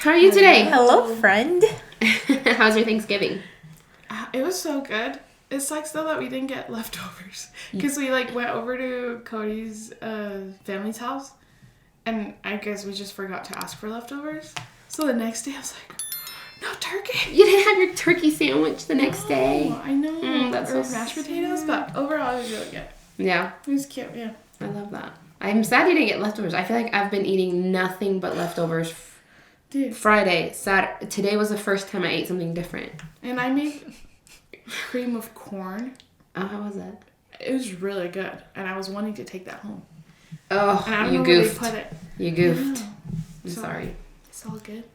How are you today? Hello, friend. How's your Thanksgiving? It was so good. It sucks though that we didn't get leftovers because we went over to Cody's family's house, and I guess we just forgot to ask for leftovers. So the next day I was like, no turkey. You didn't have your turkey sandwich the next day. I know. That's or so mashed potatoes, but overall it was really good. Yeah. It was cute. Yeah. I love that. I'm sad you didn't get leftovers. I feel like I've been eating nothing but leftovers. Dude. Friday, Saturday. Today was the first time I ate something different. And I made cream of corn. Oh, how was that? It was really good, and I was wanting to take that home. Oh, and I don't you know goofed. Where they put it. You goofed. I'm So, sorry. It's all good.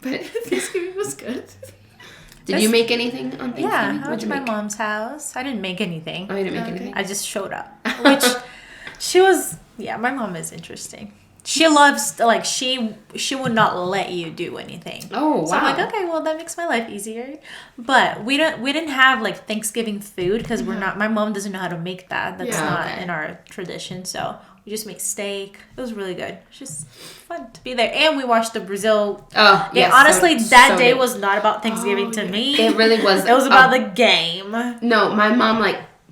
But Thanksgiving was good. Did you make anything on Thanksgiving? Yeah, I went to my mom's house. I didn't make anything. Oh, you didn't make anything? I just showed up. Which, my mom is interesting. She loves, she would not let you do anything. Oh, wow. So I'm like, okay, well, that makes my life easier. But we didn't have, Thanksgiving food because my mom doesn't know how to make that. That's not in our tradition. So we just make steak. It was really good. It's just fun to be there. And we watched the Brazil. Oh, yes. Honestly, that day good. was not about Thanksgiving to me. It really was. It was about the game. No, my mom,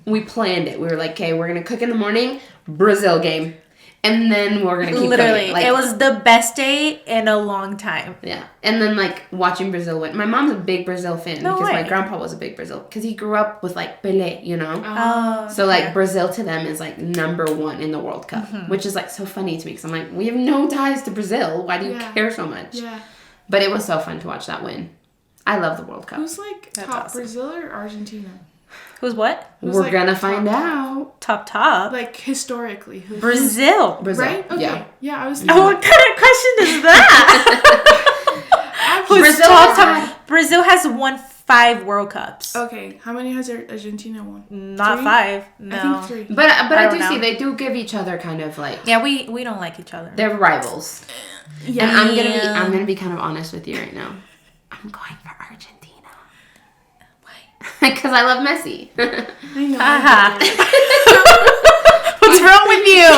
we planned it. We were like, okay, we're going to cook in the morning, Brazil game. And then we're going to keep Literally, going. it was the best day in a long time. Yeah. And then, watching Brazil win. My mom's a big Brazil fan because my grandpa was a big Brazil. Because he grew up with, Pelé, you know? Oh. So, Brazil to them is, number one in the World Cup. Mm-hmm. Which is, so funny to me. Because I'm like, we have no ties to Brazil. Why do you care so much? Yeah. But it was so fun to watch that win. I love the World Cup. Who's, top awesome. Brazil or Argentina? Who's what? We're gonna find out. Top. Historically. Brazil. Right? Okay. Yeah, I was thinking. Oh, what kind of question is that? Who's top? Brazil has won 5 World Cups. Okay. How many has Argentina won? Not 5. No. I think 3. But I do see they do give each other kind of Yeah, we don't like each other. They're rivals. Yeah. And I'm gonna be kind of honest with you right now. I'm going for Argentina. Because I love Messi. I know. What's wrong with you?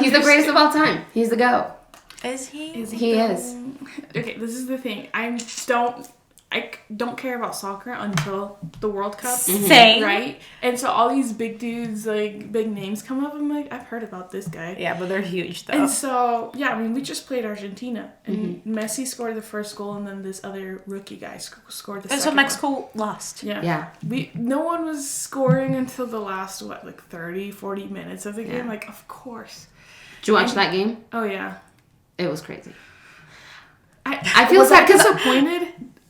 He's the greatest of all time. He's the GOAT. Is he? He is. Okay, this is the thing. I don't care about soccer until the World Cup. Same. Right? And so all these big dudes, big names come up. I'm like, I've heard about this guy. Yeah, but they're huge, though. And so, we just played Argentina. And Messi scored the first goal, and then this other rookie guy scored the second. And so Mexico lost. Yeah. No one was scoring until the last, 30, 40 minutes of the game. Of course. Did you watch that game? Oh, yeah. It was crazy. I feel sad disappointed.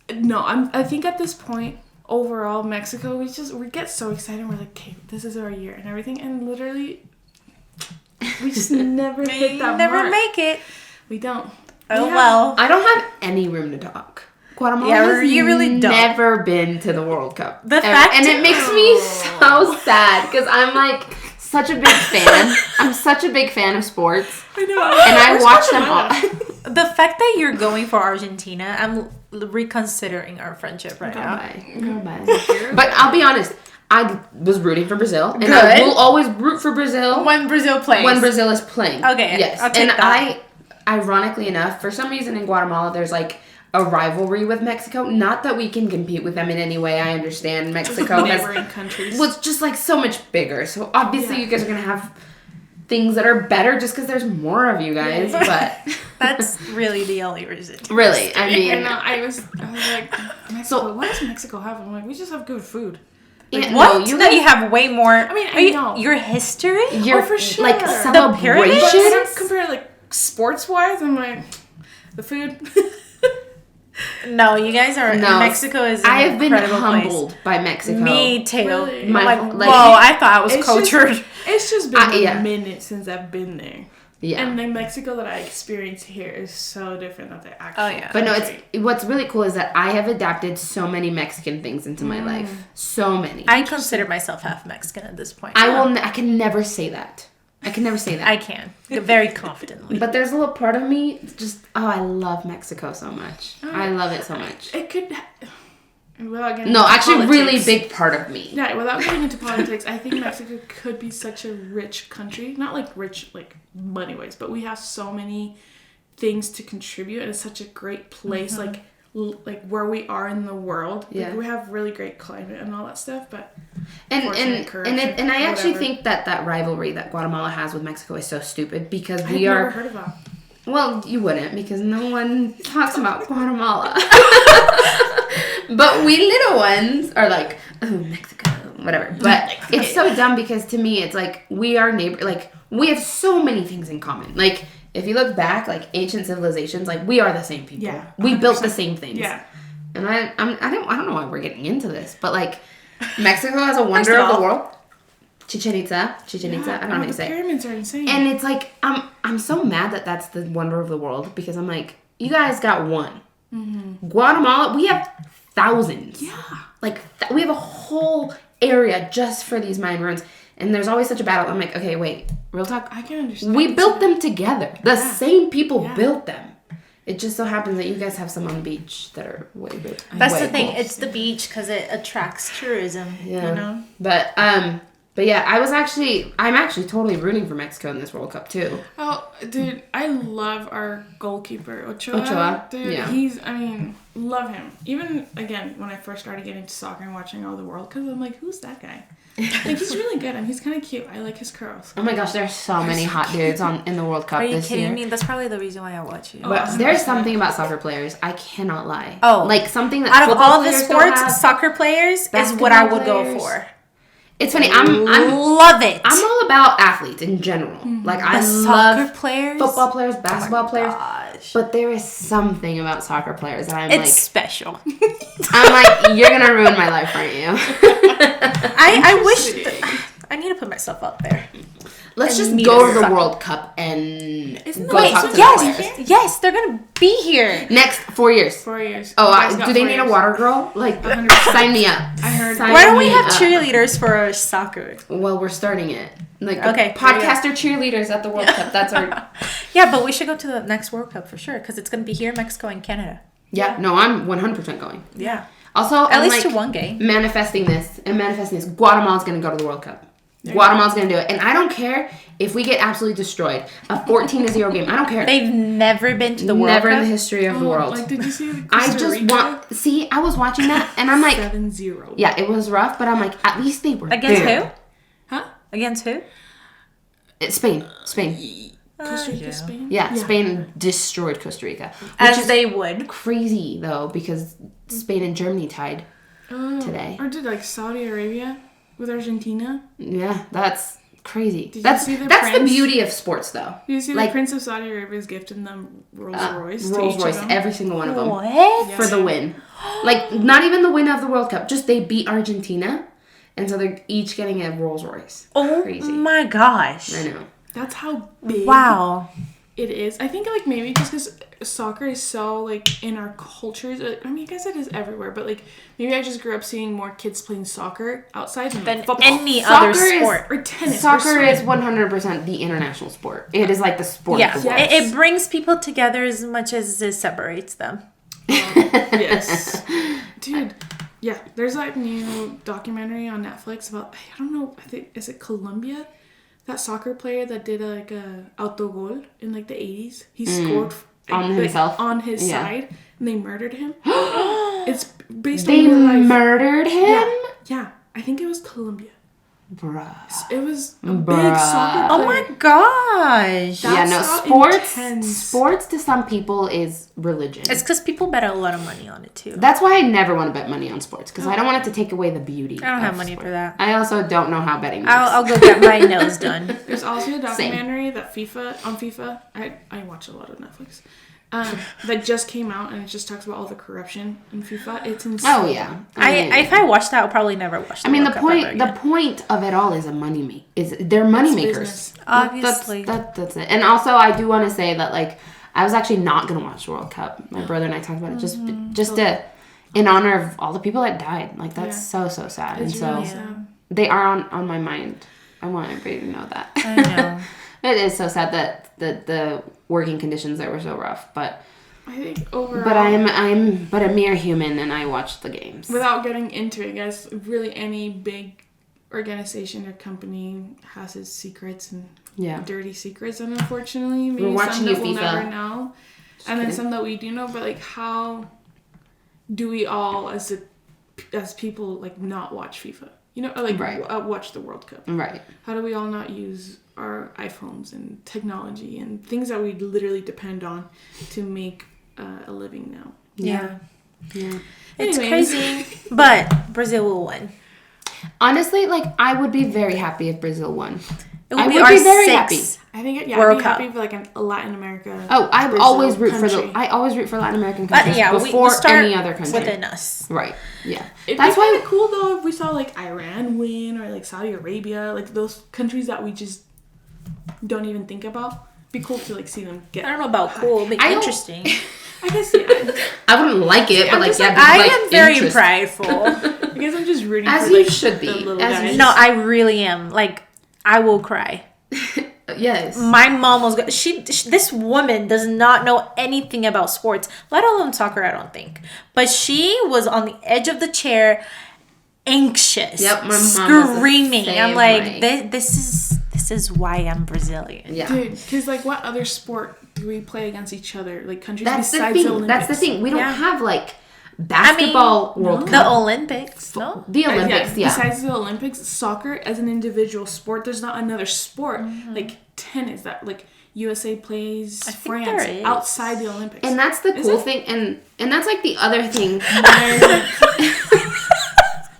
No, I think at this point, overall, Mexico, we get so excited. We're like, okay, this is our year and everything. And literally, we just never hit that never mark. make it. We don't. Well. I don't have any room to talk. Guatemala has you really don't. Never been to the World Cup. And it makes me so sad because I'm such a big fan. I'm such a big fan of sports. I know. And I watch them all. The fact that you're going for Argentina, I'm reconsidering our friendship right now. Goodbye. But I'll be honest, I was rooting for Brazil. And I will always root for Brazil. When Brazil plays. When Brazil is playing. Okay. Yes. I'll take that. Ironically enough, for some reason in Guatemala, there's a rivalry with Mexico. Not that we can compete with them in any way. I understand Mexico was just so much bigger. So obviously you guys are going to have things that are better just because there's more of you guys. But that's really the only reason. Really, I mean. And I was like, Mexico, so what does Mexico have? I'm like, we just have good food. What? You have way more. I mean, I know. Your history? For sure. Celebration. But compare sports-wise, I'm like, the food. No, you guys are. No, Mexico is. I have been humbled by Mexico. Me too. Really? Whoa! I thought I was cultured. It's just been a minute since I've been there. Yeah. And the Mexico that I experience here is so different than the actual. Oh yeah. But no, what's really cool is that I have adapted so many Mexican things into my life. So many. I consider myself half Mexican at this point. I can never say that. I can. Very confidently. But there's a little part of me I love Mexico so much. I love it so much. It could... Without getting really big part of me. Yeah, without getting into politics, I think Mexico could be such a rich country. Not rich, money-wise, but we have so many things to contribute, and it's such a great place, like where we are in the world. Yeah. Like, we have really great climate and all that stuff, but and I actually think that rivalry that Guatemala has with Mexico is so stupid because I've never heard of that. Well, you wouldn't because no one talks about Guatemala. But we little ones are like, oh, Mexico, whatever. But it's so dumb because to me it's like we are neighbor. Like we have so many things in common. Like. If you look back, like ancient civilizations, like we are the same people. Yeah, we built the same things. Yeah. And I don't know why we're getting into this, but like Mexico has a wonder of the world. Chichen Itza. I don't know how to say. The pyramids are insane. And it's like I'm so mad that that's the wonder of the world because I'm like, you guys got one. Mm-hmm. Guatemala, we have thousands. Yeah. Like we have a whole area just for these Mayan ruins. And there's always such a battle. I'm like, okay, wait, real talk. I can understand. We built them together. The same people built them. It just so happens that you guys have some on the beach that are way big. That's the thing. It's the beach because it attracts tourism. Yeah. You know. But yeah, I'm actually totally rooting for Mexico in this World Cup too. Oh, dude, I love our goalkeeper, Ochoa. Dude, love him. Even, again, when I first started getting into soccer and watching all the World Cup, I'm like, who's that guy? Like, he's really good and he's kind of cute. I like his curls. Oh my gosh, there's so many hot dudes in the World Cup this year. Are you kidding me? That's probably the reason why I watch it. But there's something about soccer players, I cannot lie. Oh. Like something that out of all the sports, soccer players is what I would go for. It's funny. I love it. I'm all about athletes in general. Like I love players, football players, basketball players. Gosh. But there is something about soccer players that it's special. I'm like, you're gonna ruin my life, aren't you? I wish. I need to put myself out there. Let's just go to the World Cup and go talk to the players. Yes, they're gonna be here next 4 years. 4 years. Oh, do they need a water girl? Like, sign me up. I heard. Why don't we have cheerleaders for soccer? Well, we're starting it. Like, okay, podcaster cheerleaders at the World Cup. That's our. Yeah, but we should go to the next World Cup for sure because it's gonna be here, Mexico, and Canada. Yeah. No, I'm 100% going. Yeah. Also, at least to one game. Manifesting this. Guatemala's gonna go to the World Cup. Guatemala's going to do it. And I don't care if we get absolutely destroyed. A 14-0 game. I don't care. They've never been to the World Cup? Never in the history of the world. Like, did you see Costa Rica? I was watching that and I'm like... 7-0. Yeah, it was rough, but I'm like, at least they were Against there. Who? Huh? Against who? Spain. Costa Rica, Spain? Yeah, Spain destroyed Costa Rica. As they would. Crazy, though, because Spain and Germany tied today. Or did, like, Saudi Arabia with Argentina? Yeah, that's crazy. That's the beauty of sports, though. Did you see the Prince of Saudi Arabia is gifting them Rolls Royce? Rolls Royce, every single one of them. What? For the win. Like, not even the win of the World Cup. Just they beat Argentina. And so they're each getting a Rolls Royce. Oh crazy. My gosh. I know. That's how big it is. I think, like, maybe just because soccer is so, like, in our cultures. I mean, I guess it is everywhere, but, like, maybe I just grew up seeing more kids playing soccer outside than football. Any other sport. Or tennis. Soccer is 100% the international sport. It is like the sport of the world. It brings people together as much as it separates them. Yes. Dude, yeah, there's that new documentary on Netflix about, I don't know, is it Colombia? That soccer player that did a autogol in like the 80s. He scored on himself on his side, and they murdered him. It's based on real life. They murdered him? Yeah. I think it was Colombia. Bruh. It was a big soccer player. Oh my gosh. Sports to some people is religion. It's because people bet a lot of money on it too. That's why I never want to bet money on sports, because I don't want it to take away the beauty. I don't have money for that. I also don't know how betting works. I'll go get my nails done. There's also a documentary that FIFA, I watch a lot of Netflix. That just came out, and it just talks about all the corruption in FIFA. It's insane. Oh yeah. If I watched that, I'll probably never watch. The point of it all is they're money makers. Obviously, that's it. And also, I do want to say that, like, I was actually not gonna watch the World Cup. My brother and I talked about it just in honor of all the people that died. Like, that's so sad. It's and so really sad. They are on my mind. I want everybody to know that. I know. It is so sad that the working conditions there were so rough, but I think overall. But I'm but a mere human, and I watch the games. Without getting into it, guys, really any big organization or company has its secrets and dirty secrets, and unfortunately, maybe we're watching some that you, we'll FIFA. never know. and then some that we do know. But like, how do we all as people like not watch FIFA? You know, or like watch the World Cup. Right. How do we all not use our iPhones and technology and things that we literally depend on to make a living now? Yeah. It's Anyways. crazy, but Brazil will win. Honestly, like, I would be very happy if Brazil won. It would be our sixth I think I'd be happy for like a Latin America. Oh, I Brazil always root country. I always root for Latin American countries before any other country. within us. Right. Yeah. That's why it's cool though if we saw like Iran win or like Saudi Arabia, like those countries that we just don't even think about. Be cool to like see them get. I don't know about cool, but interesting. I guess I wouldn't like it, but like I am very prideful. I guess I'm just rooting as for you like, should be. The little guys. No, I really am. Like, I will cry. Yes. My mom was this woman does not know anything about sports, let alone soccer, I don't think. But she was on the edge of the chair, anxious, yep, my mom screaming. I'm like, way. this is why I'm Brazilian. Yeah. Dude, because like what other sport do we play against each other? Like countries That's besides the thing. the Olympics. That's the thing. We don't have like basketball World Cup. The Olympics, no? The Olympics, yeah. Besides the Olympics, soccer as an individual sport, there's not another sport like tennis that like USA plays France outside the Olympics. And that's the cool thing, and that's like the other thing.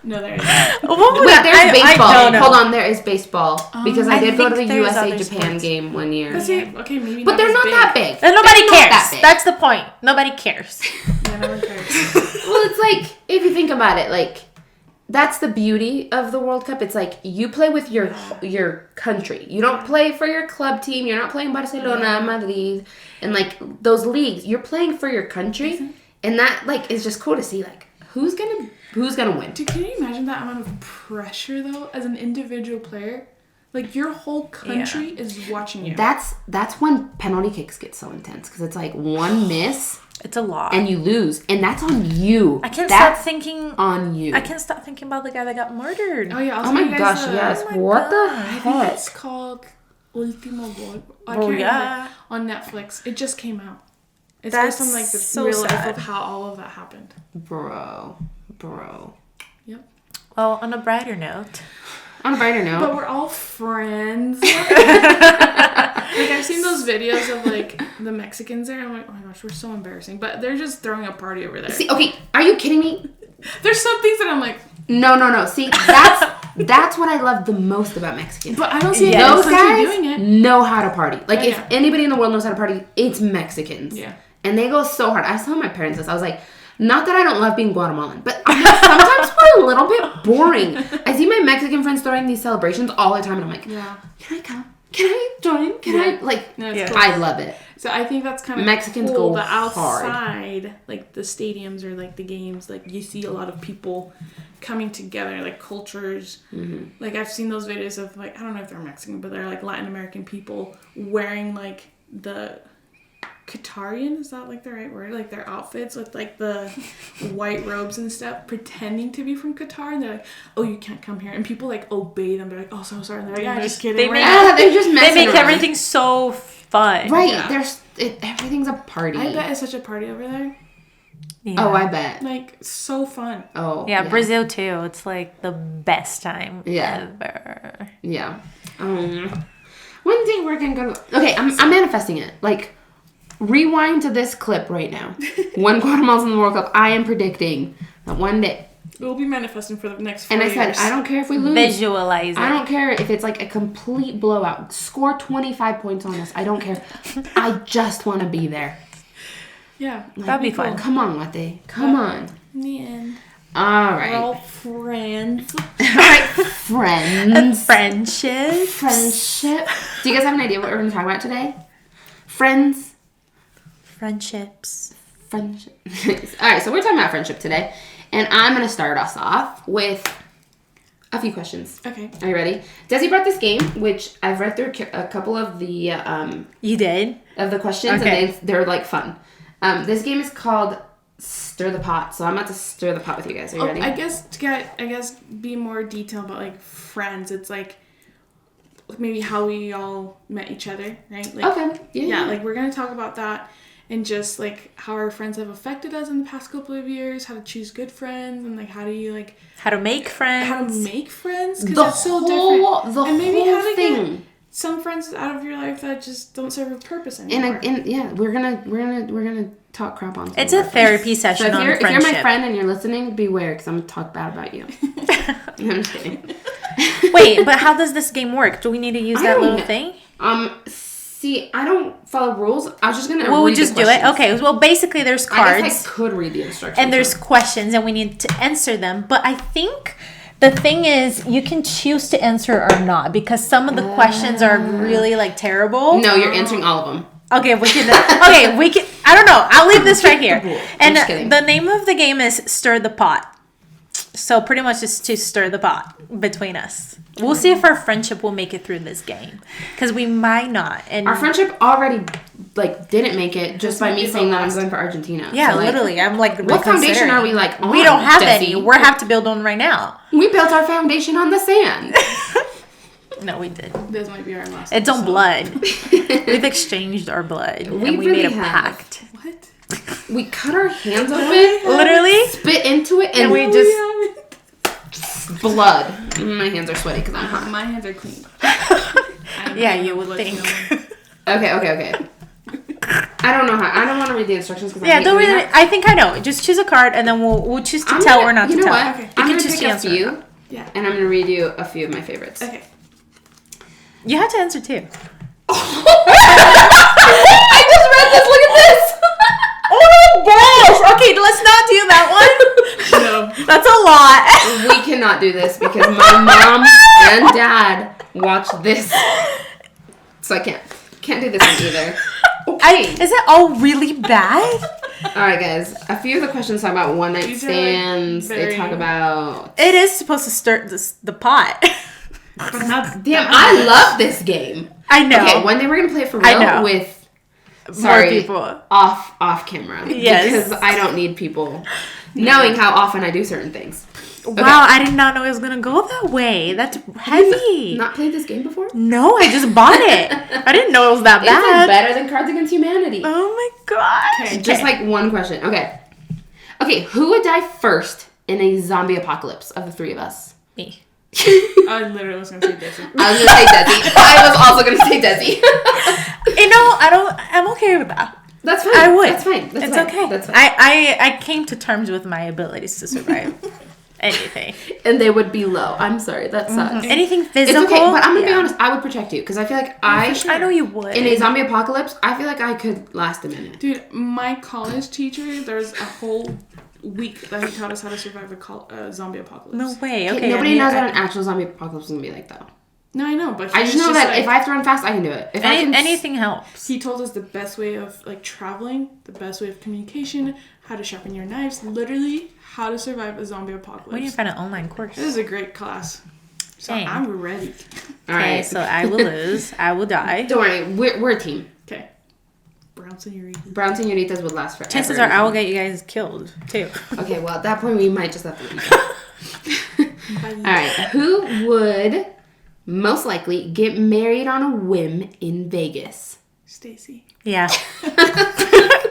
No, there isn't. Wait, there's baseball. Hold on, there is baseball because I did go to the there's USA Japan game one year. Okay, maybe. But they're not that big. And nobody cares. That big. That's the point. Nobody cares. Yeah, no one cares. Well, it's like if you think about it, like that's the beauty of the World Cup. It's like you play with your country. You don't play for your club team. You're not playing Barcelona, Madrid, and like those leagues. You're playing for your country, and that like is just cool to see. Like who's gonna win? Dude, can you imagine that amount of pressure though, as an individual player? Like your whole country is watching you. That's when penalty kicks get so intense because it's like one miss. It's a lot. And you lose. And that's on you. I can't stop thinking on you. I can't stop thinking about the guy that got murdered. Oh yeah. Oh my gosh, yes. What the heck? I think it's called Último Gol. I can't remember. On Netflix. It just came out. It's based on like the real life of how all of that happened. Bro. Yep. Well, on a brighter note. But we're all friends. Like I've seen those videos of like the Mexicans there. I'm like, oh my gosh, we're so embarrassing. But they're just throwing a party over there. See, okay, are you kidding me? There's some things that I'm like, no. See, that's what I love the most about Mexicans. But I don't see those guys doing it. know how to party. Like if anybody in the world knows how to party, it's Mexicans. Yeah. And they go so hard. I saw my parents this. I was like, not that I don't love being Guatemalan, but I'm like, sometimes we're a little bit boring. I see my Mexican friends throwing these celebrations all the time, and I'm like, can I come? Can I join? Can I like? No, it's cool. I love it. So I think that's kind of Mexicans cool, go but outside, hard. like the stadiums or like the games, like you see a lot of people coming together, like cultures. Mm-hmm. Like I've seen those videos of like I don't know if they're Mexican, but they're like Latin American people wearing like the Qatarian, is that like the right word? Like their outfits with like the white robes and stuff, pretending to be from Qatar, and they're like, "Oh, you can't come here," and people like obey them. They're like, "Oh, so sorry." And they're like, "Yeah, just kidding." They're just messing They make around. everything so fun. Right? Yeah. Everything's a party. I bet it's such a party over there. Yeah. Oh, I bet. Like so fun. Oh, yeah, Brazil too. It's like the best time ever. Yeah. One day we're gonna go. Okay, I'm manifesting it. Like. Rewind to this clip right now. When Guatemala's in the World Cup, I am predicting that one day. We'll be manifesting for the next 4 And I years. said, I don't care if we lose. Visualize it. I don't care if it's like a complete blowout. Score 25 points on us. I don't care. I just want to be there. Yeah. Like, that'd be fun. Come on, Latte. Come on. In the end. All right. We're all friends. All right, friends. Friendship. Friendship. Do you guys have an idea what we're going to talk about today? Friends. Friendships. Friendship. All right, so we're talking about friendship today, and I'm going to start us off with a few questions. Okay. Are you ready? Desi brought this game, which I've read through a couple of the You did? Of the questions, okay. And they're like fun. This game is called Stir the Pot, so I'm about to stir the pot with you guys. Are you ready? I guess be more detailed about like friends. It's like maybe how we all met each other, right? Like, okay. Yeah, like we're gonna talk about that. and just like how our friends have affected us in the past couple of years, how to choose good friends, and like how to make friends, because that's so different. And maybe how to get some friends out of your life that just don't serve a purpose anymore. And yeah, we're gonna talk crap on. It's a therapy session on friendship. If you're my friend and you're listening, beware, because I'm gonna talk bad about you. I'm just kidding. Wait, but how does this game work? Do we need to use that little thing? See, I don't follow rules. I was just gonna. Well, we'll just do it. Okay. Well, basically, there's cards. I guess I could read the instructions. And there's questions, and we need to answer them. But I think the thing is, you can choose to answer or not, because some of the questions are really like terrible. No, you're answering all of them. Okay, we can. I don't know. I'll leave this right here. And the name of the game is Stir the Pot. So pretty much it's to stir the pot between us. We'll see if our friendship will make it through this game, because we might not. And our friendship already didn't make it just by me saying that I'm going for Argentina. Yeah, so, literally, I'm like. What foundation are we on? We don't have any. We have to build one right now. We built our foundation on the sand. No, we did. This might be our last. It's on blood. We've exchanged our blood, and we really made a pact. What? We cut our hands open, literally spit into it, and we just blood. My hands are sweaty because I'm hot. My hands are clean. Yeah, you would think. Okay. I don't know how. I don't want to read the instructions because don't read it. I think I know. Just choose a card, and then we'll choose to tell or not to tell. You know what? Okay. I'm gonna pick a few. Yeah. And I'm gonna read you a few of my favorites. Okay. You have to answer too. I just read this. Look at this. Oh my gosh! Okay, let's not do that one. No, that's a lot. We cannot do this because my mom and dad watch this, so I can't do this one either. Okay. Is it all really bad? All right, guys. A few of the questions talk about one night stands. They talk about. It is supposed to stir the pot. Damn, I love this game. I know. Okay, one day we're gonna play it for real with. More people. Off camera. Yes. Because I don't need people knowing how often I do certain things. Okay. Wow, I did not know it was going to go that way. That's heavy. Not played this game before? No, I just bought it. I didn't know it was that bad. It's better than Cards Against Humanity. Oh my gosh. Okay. Just one question. Okay, who would die first in a zombie apocalypse of the three of us? Me. I literally was going to say Desi. I was going to say Desi. I was also going to say Desi. I'm okay with that. That's fine. I would. That's fine. It's okay. That's fine. I came to terms with my abilities to survive anything. And they would be low. I'm sorry. That sucks. Mm-hmm. Anything physical. It's okay, but I'm going to be honest. I would protect you because I feel like I know you would. In a zombie apocalypse, I feel like I could last a minute. Dude, my college teacher, there's a whole week that he taught us how to survive a zombie apocalypse. No way. Okay. Nobody knows what an actual zombie apocalypse is going to be like, though. No, I know, but I just know that if I have to run fast, I can do it. If anything helps. He told us the best way of traveling, the best way of communication, how to sharpen your knives, literally how to survive a zombie apocalypse. We need to find an online course. This is a great class. So I'm ready. Okay, so I will lose. I will die. Don't worry, we're a team. Okay. Brown Señoritas would last forever. Chances are I will get you guys killed too. Okay, well at that point we might just have to leave. Alright, who would most likely get married on a whim in Vegas? Stacy. Yeah.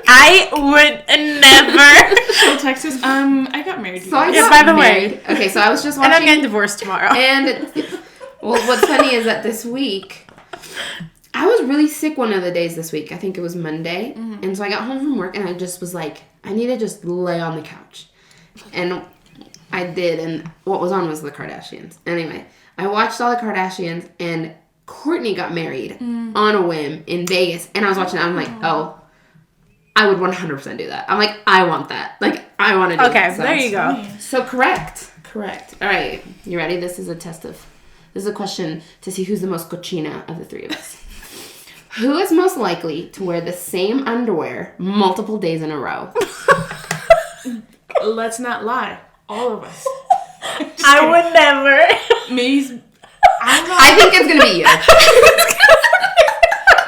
I would never. So Texas. I got married. So I got by the way. Okay, so I was just watching. And I'm getting divorced tomorrow. And well, what's funny is that this week I was really sick one of the days this week. I think it was Monday. Mm-hmm. And so I got home from work and I just was like, I need to just lay on the couch. And I did, and what was on was the Kardashians. Anyway, I watched all the Kardashians, and Courtney got married on a whim in Vegas. And I was watching it, I'm like, oh, I would 100% do that. I'm like, I want that. I want to do that. Okay, so there you go. So correct. All right, you ready? This is a question to see who's the most cochina of the three of us. Who is most likely to wear the same underwear multiple days in a row? Let's not lie. All of us. I would never. Me. I think it's going to be you.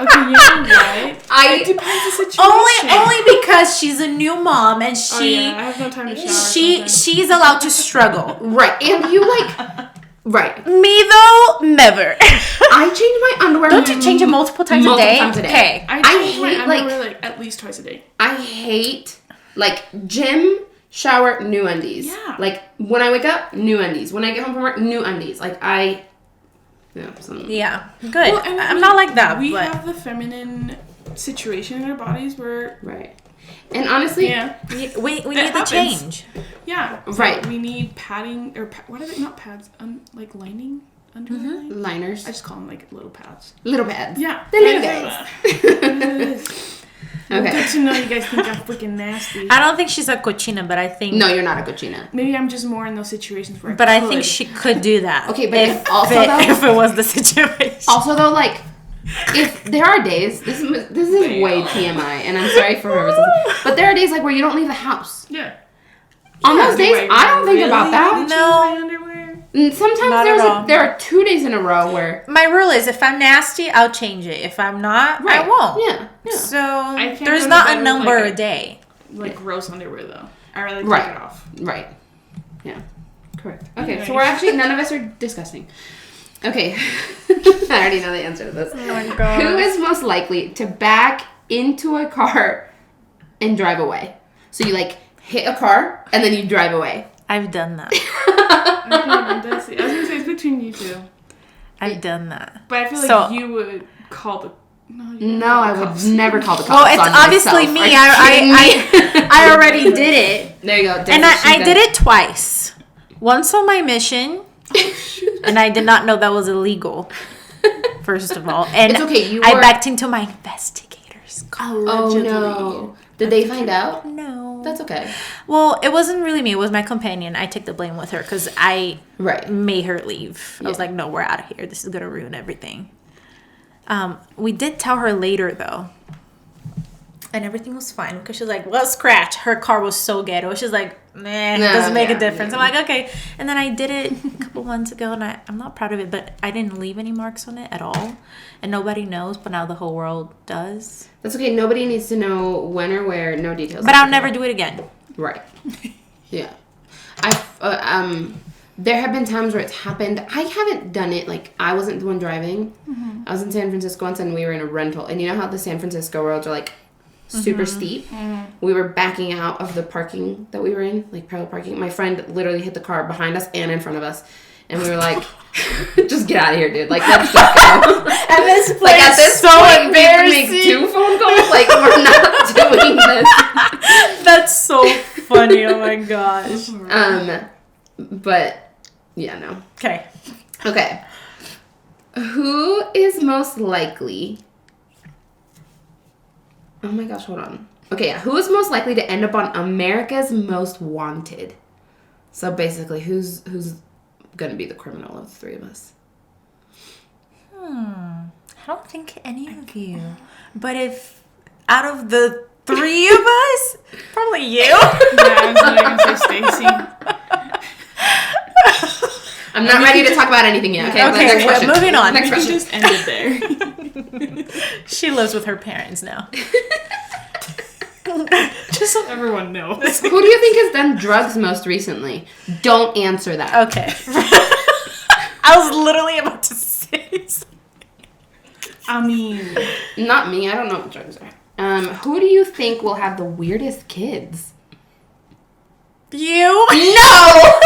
Okay, you know what? It depends on the situation. Only because she's a new mom and I have no time to shower. She's allowed to struggle. Right. And you Right. Me though, never. I change my underwear. Don't you change it multiple times a day? Okay. I change my underwear like at least twice a day. I hate like gym, shower, new undies. Yeah. Like when I wake up, new undies. When I get home from work, new undies. Like Yeah. Good. Well, I'm not like that. We have the feminine situation in our bodies where and honestly, we need the change. Yeah. So right. We need padding or what are they? Not pads. Like lining. Liners. I just call them like little pads. Little pads. Yeah. The little guys. Okay. Good to know you guys think I'm freaking nasty. I don't think she's a cochina, but I think... No, you're not a cochina. Maybe I'm just more in those situations where I think she could do that. Okay, but if it was the situation. Also, though, like, if there are days... This is way TMI, and I'm sorry for whoever's listening, but there are days, like, where you don't leave the house. Yeah. On those days, I don't think about that. No. Sometimes there are 2 days in a row where... My rule is, if I'm nasty, I'll change it. If I'm not, I won't. Yeah. So, there's not a number a day. Like gross underwear, though. I really take it off. Right. Yeah. Correct. Okay, so we're actually... None of us are disgusting. Okay. I already know the answer to this. Oh my God. Who is most likely to back into a car and drive away? So you, like, hit a car, and then you drive away. I've done that. I was gonna say it's between you two. I've done that. But I feel like you would call the... No, I would never call the cops. Well, it's obviously me. I already did it. There you go. And I did it twice. Once on my mission, and I did not know that was illegal, first of all. And it's okay. I backed into my investigators. Oh, no. Did they find out? No. That's okay. Well, it wasn't really me. It was my companion. I take the blame with her because I made her leave. I was like, no, we're out of here. This is going to ruin everything. We did tell her later, though. And everything was fine because she was like, well, scratch. Her car was so ghetto. She's like, it doesn't make a difference. I'm like, okay. And then I did it a couple months ago, and I'm not proud of it, but I didn't leave any marks on it at all. And nobody knows, but now the whole world does. That's okay. Nobody needs to know when or where, no details. But I'll never do it again. Right. Yeah. There have been times where it's happened. I haven't done it. Like, I wasn't the one driving. Mm-hmm. I was in San Francisco once, and we were in a rental. And you know how the San Francisco roads are, like, super steep? Mm-hmm. We were backing out of the parking that we were in, like, parallel parking. My friend literally hit the car behind us and in front of us. And we were like, just get out of here, dude. Like, let's just go. And this place like, at this so point, embarrassing. We have to make 2 phone calls. Like, we're not doing this. That's so funny. Oh, my gosh. But, yeah, no. Okay. Who is most likely... Oh, my gosh, hold on. Okay, yeah. Who is most likely to end up on America's Most Wanted? So, basically, who's going to be the criminal of the 3 of us? I don't think any of you. But if out of the 3 of us, probably you. Yeah, I was going to say Stacy. I'm not ready to talk about anything yet. Okay, we're moving on. We can just end it there. She lives with her parents now. Just so everyone knows. Who do you think has done drugs most recently? Don't answer that. Okay. I was literally about to say something. I mean... Not me. I don't know what drugs are. Who do you think will have the weirdest kids? You? No!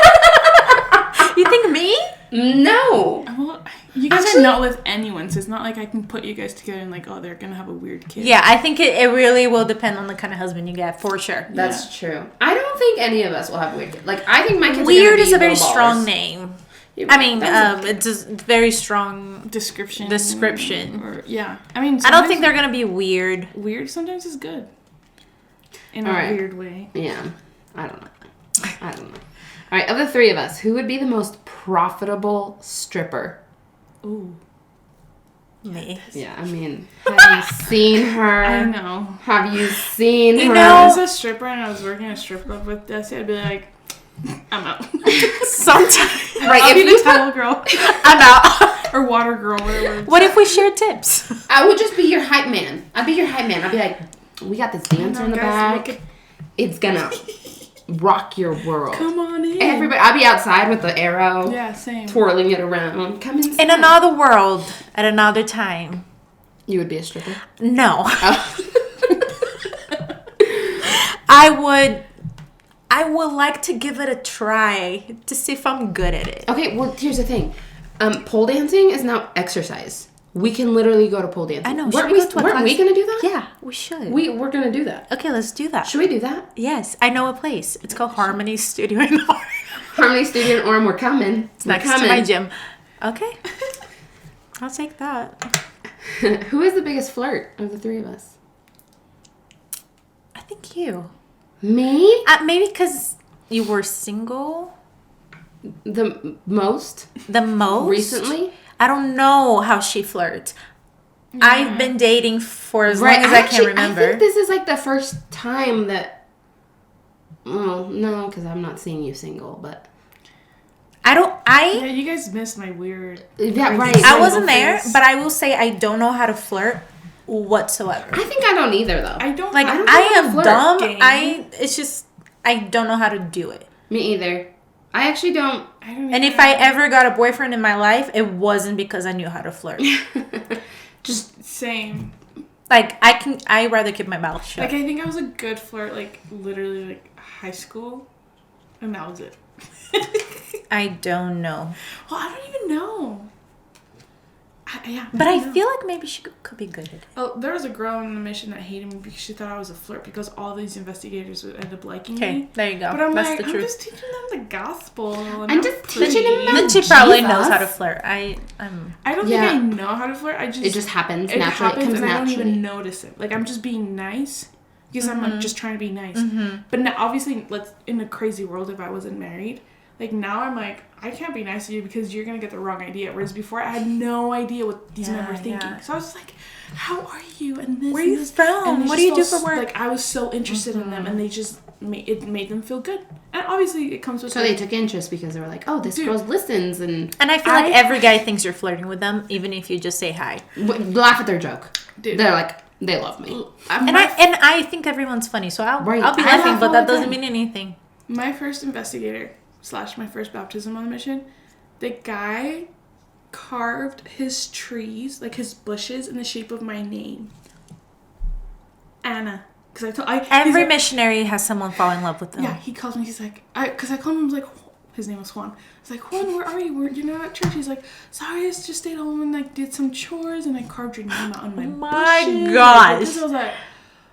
You think me? No. Well, you guys are not with anyone, so it's not like I can put you guys together and like, oh, they're gonna have a weird kid. Yeah, I think it really will depend on the kind of husband you get, for sure. That's true. I don't think any of us will have weird kids. Like, I think my kids weird are is a very ballers. Strong name. I mean, it's a very strong description. Or, yeah. I mean, I don't think they're gonna be weird. Weird sometimes is good. In a weird way. Yeah. I don't know. All right, of the 3 of us, who would be the most profitable stripper? Ooh. Me. Yeah, I mean, have you seen her? I know. Have you seen her? If I was a stripper and I was working a strip club with Desi, I'd be like, I'm out. Sometimes. Right, I'll be the towel girl. I'm out. Or water girl, whatever. What if we share tips? I would just be your hype man. I'd be your hype man. I'd be like, we got this dancer in the back. It's gonna rock your world. Come on in. Everybody, I'll be outside with the arrow. Yeah, same. Twirling it around. Come inside. In another world, at another time. You would be a stripper? No. Oh. I would like to give it a try to see if I'm good at it. Okay, well, here's the thing. Pole dancing is now exercise. We can literally go to pole dancing. I know. Weren't we going to do that? Yeah, we should. We're going to do that. Okay, let's do that. Should we do that? Yes, I know a place. It's called Harmony Studio in Orem. Harmony Studio in Orem, we're coming. It's next to my gym. Okay. I'll take that. Who is the biggest flirt of the three of us? I think you. Me? Maybe because you were single. The most? The most? Recently? I don't know how she flirts. Yeah. I've been dating for as long as I can remember. I think this is like the first time that... Well, no, because I'm not seeing you single, but... Yeah, you guys missed my weird... Yeah, right. I wasn't there, but I will say I don't know how to flirt whatsoever. I think I don't either, though. I don't am dumb. It's just, I don't know how to do it. Me either. I actually don't. And if I ever got a boyfriend in my life, it wasn't because I knew how to flirt. Just same. Like, I rather keep my mouth shut. Like, I think I was a good flirt, like, literally, like, high school. And that was it. I don't know. Well, I don't even know. But I feel like maybe she could be good at it. Oh, there was a girl in the mission that hated me because she thought I was a flirt because all these investigators would end up liking me. Okay, there you go. But I'm That's like, the truth. I'm just teaching them the gospel. I'm just teaching them Then she probably knows how to flirt. I don't think I know how to flirt. It just happens naturally. It happens and naturally. I don't even notice it. Like, I'm just being nice because I'm like just trying to be nice. Mm-hmm. But now, obviously, in a crazy world, if I wasn't married, like, now I'm like, I can't be nice to you because you're going to get the wrong idea. Whereas before, I had no idea what these men were thinking. Yeah. So I was like, how are you? And this, where are you from? What do you do for work? Like, I was so interested in them, and they just made them feel good. And obviously, it comes with... So they took interest because they were like, oh, this girl listens. And I feel like every guy thinks you're flirting with them, even if you just say hi. Laugh at their joke. Dude. They're like, they love me. I think everyone's funny, so I'll be laughing, but that doesn't mean anything. My first investigator... / my first baptism on the mission, the guy carved his trees, like his bushes, in the shape of my name, Anna. Because every missionary has someone fall in love with them. Yeah, he calls me. He's like, because I called him. I was like, his name was Juan. I was like, Juan, where are you? You're not at church. He's like, sorry, I just stayed home and like did some chores and I carved your name out on my bushes. My gosh. I was like,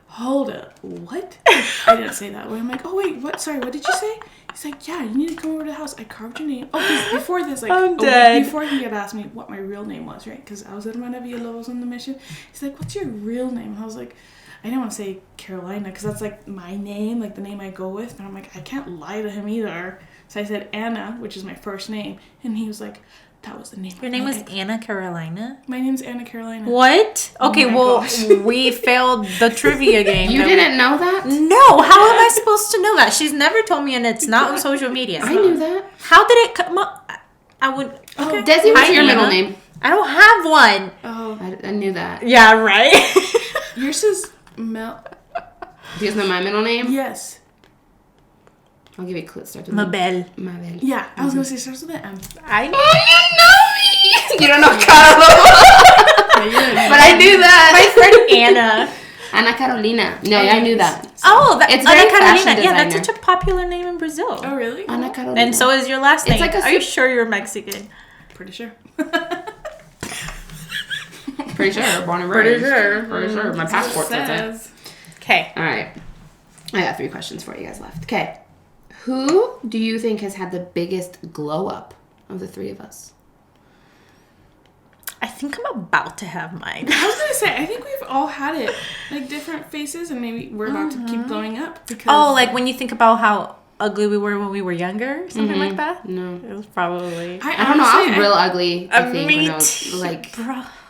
hold up, what? I didn't say that way. I'm like, oh wait, what? Sorry, what did you say? He's like, yeah, you need to come over to the house. I carved your name. Oh, because before this, like, I'm dead. Before he had asked me what my real name was, right? Because I was at Hermana Villalobos on the mission. He's like, what's your real name? And I was like, I didn't want to say Carolina because that's like my name, like the name I go with. But I'm like, I can't lie to him either. So I said Anna, which is my first name, and he was like, that was the name. Your name was Anna Carolina? My name's Anna Carolina. What? Okay, we failed the trivia game. You didn't know that? No, how am I supposed to know that? She's never told me, and it's not on social media. I knew that. How did it come up? I would... Okay. Desi, what's your middle name? I don't have one. Oh. I knew that. Yeah, right? Yours is Mel... Do you guys know my middle name? Yes. I'll give you a clue. Starts with Mabel. Yeah, I was going to say starts with an M. Oh, you know me! You don't know Carlos. But I knew that. My friend Anna. Anna Carolina. No, I knew that. It's Anna Carolina. Yeah, that's such a popular name in Brazil. Oh, really? Anna Carolina. And so is your last name. Like Are you sure you're Mexican? Pretty sure. Pretty sure. Born and raised. Pretty sure. My passport says it. Okay. All right. I got 3 questions for you guys left. Okay. Who do you think has had the biggest glow up of the 3 of us? I think I'm about to have mine. I was gonna say, I think we've all had it, like different faces, and maybe we're about to keep glowing up because. Like when you think about how ugly we were when we were younger, something like that. No, it was probably. I don't know. I was real ugly. I think me when I was like.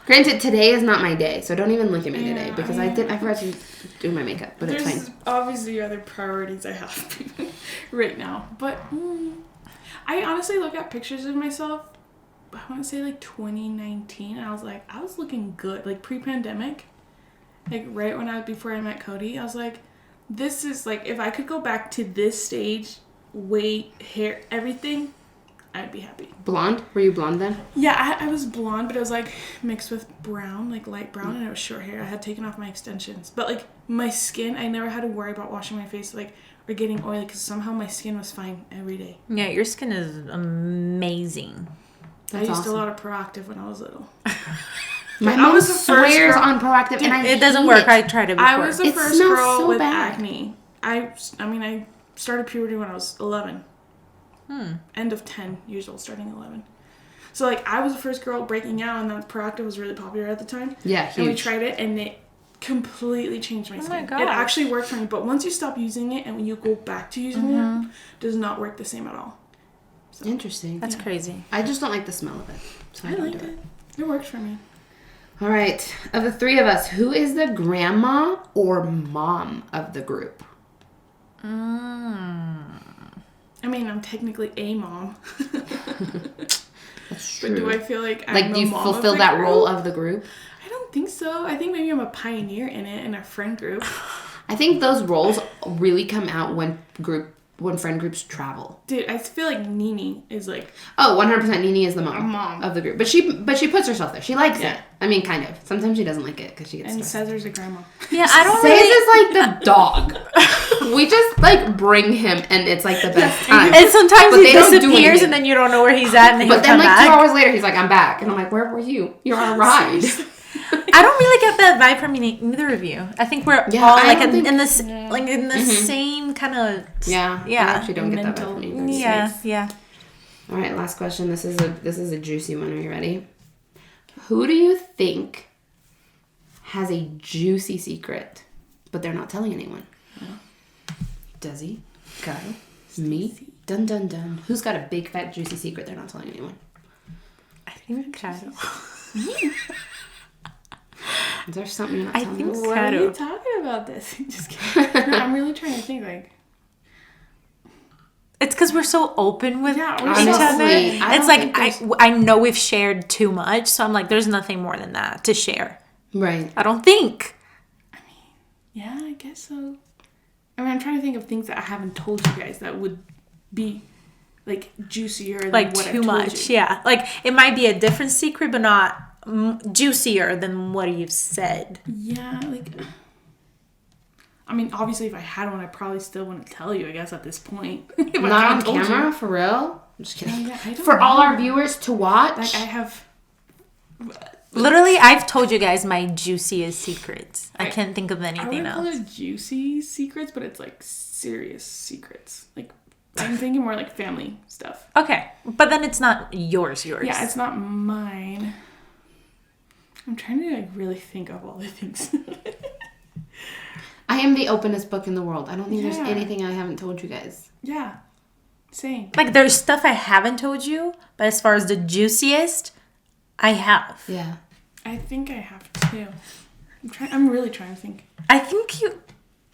Granted, today is not my day, so don't even look at me today because I forgot to do my makeup, but it's fine. There's obviously other priorities I have right now, but I honestly look at pictures of myself. I want to say like 2019. And I was like, I was looking good, like pre-pandemic, like right before I met Cody. I was like, this is like, if I could go back to this stage, weight, hair, everything, I'd be happy. Blonde? Were you blonde then? Yeah, I was blonde, but it was like mixed with brown, like light brown, and it was short hair. I had taken off my extensions. But like my skin, I never had to worry about washing my face like or getting oily because somehow my skin was fine every day. Yeah, your skin is amazing. I used a lot of Proactive when I was little. My mom swears on Proactive, and it doesn't work. I tried it before. I was the first girl with acne. I started puberty when I was 11. End of 10 years old, starting 11. So, like, I was the first girl breaking out, and that Proactive was really popular at the time. Yeah, huge. And we tried it, and it completely changed my skin. Oh my God. It actually worked for me, but once you stop using it and when you go back to using it, it does not work the same at all. So, interesting. That's crazy. I just don't like the smell of it. So I liked it. It worked for me. All right. Of the three of us, who is the grandma or mom of the group? I mean, I'm technically a mom. That's true. But do I feel like I'm do you mom fulfill that role of the group? I don't think so. I think maybe I'm a pioneer in it in a friend group. I think those roles really come out when friend groups travel. Dude, I feel like Nini is like... Oh, 100% Nini is the mom of the group. But she puts herself there. She likes it. I mean, kind of. Sometimes she doesn't like it because she gets stressed. And Cesar's a grandma. Yeah, I don't Cesar's like the dog. We just like bring him and it's like the best time. And sometimes he disappears and then you don't know where he's at and then But then like 2 hours later he's like, I'm back. And I'm like, where were you? You're on a ride. I don't really get that vibe from either of you. I think we're all like in the same kind of yeah. I actually don't get that vibe from either. Yeah. All right, last question. This is a juicy one. Are you ready? Who do you think has a juicy secret, but they're not telling anyone? Desi, Kyle, me, dun dun dun. Who's got a big fat juicy secret they're not telling anyone? I think Kyle. Is there something you're not telling us? Why are you talking about this? Just kidding. No, I'm really trying to think like. It's because we're so open with each other. Honestly, It's like I know we've shared too much, so I'm like, there's nothing more than that to share. Right. I don't think. I mean, yeah, I guess so. I mean, I'm trying to think of things that I haven't told you guys that would be like juicier than like what I've too told much. you. Yeah, like it might be a different secret, but not juicier than what you've said. Yeah, like. I mean, obviously, if I had one, I probably still wouldn't tell you, I guess, at this point. Not on camera? For real? I'm just kidding. Yeah, I don't for know. all our viewers to watch? Like, I have... Literally, I've told you guys my juiciest secrets. I can't think of anything else. I would call it juicy secrets, but it's, like, serious secrets. Like, I'm thinking more like family stuff. Okay. But then it's not yours. Yeah, it's not mine. I'm trying to, like, really think of all the things. I am the openest book in the world. I don't think there's anything I haven't told you guys. Yeah. Same. Like, there's stuff I haven't told you, but as far as the juiciest, I have. Yeah. I think I have too. I'm really trying to think. I think you...